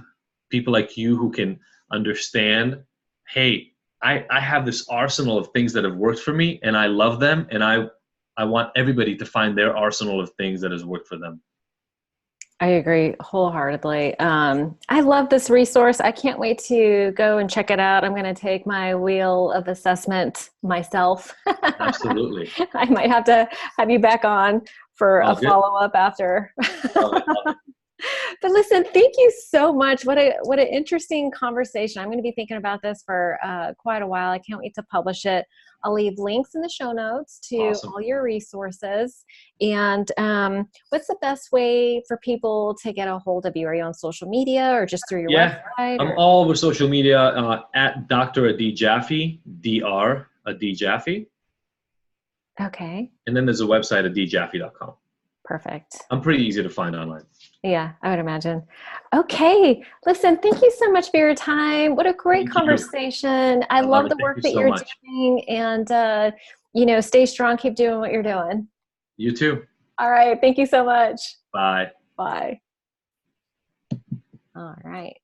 people like you who can understand, hey, I have this arsenal of things that have worked for me, and I love them, and I want everybody to find their arsenal of things that has worked for them. I agree wholeheartedly. I love this resource. I can't wait to go and check it out. I'm going to take my wheel of assessment myself. Absolutely. I might have to have you back on for a follow-up after. But listen, thank you so much. What an interesting conversation. I'm going to be thinking about this for quite a while. I can't wait to publish it. I'll leave links in the show notes to all your resources. And what's the best way for people to get a hold of you? Are you on social media or just through your website? I'm all over social media at Dr. Jaffe, Dr. Jaffe. Okay. And then there's a website at djaffe.com. Perfect. I'm pretty easy to find online. Yeah, I would imagine. Okay. Listen, thank you so much for your time. What a great conversation. I love the work that you're doing, and, you know, stay strong. Keep doing what you're doing. You too. All right. Thank you so much. Bye. Bye. All right.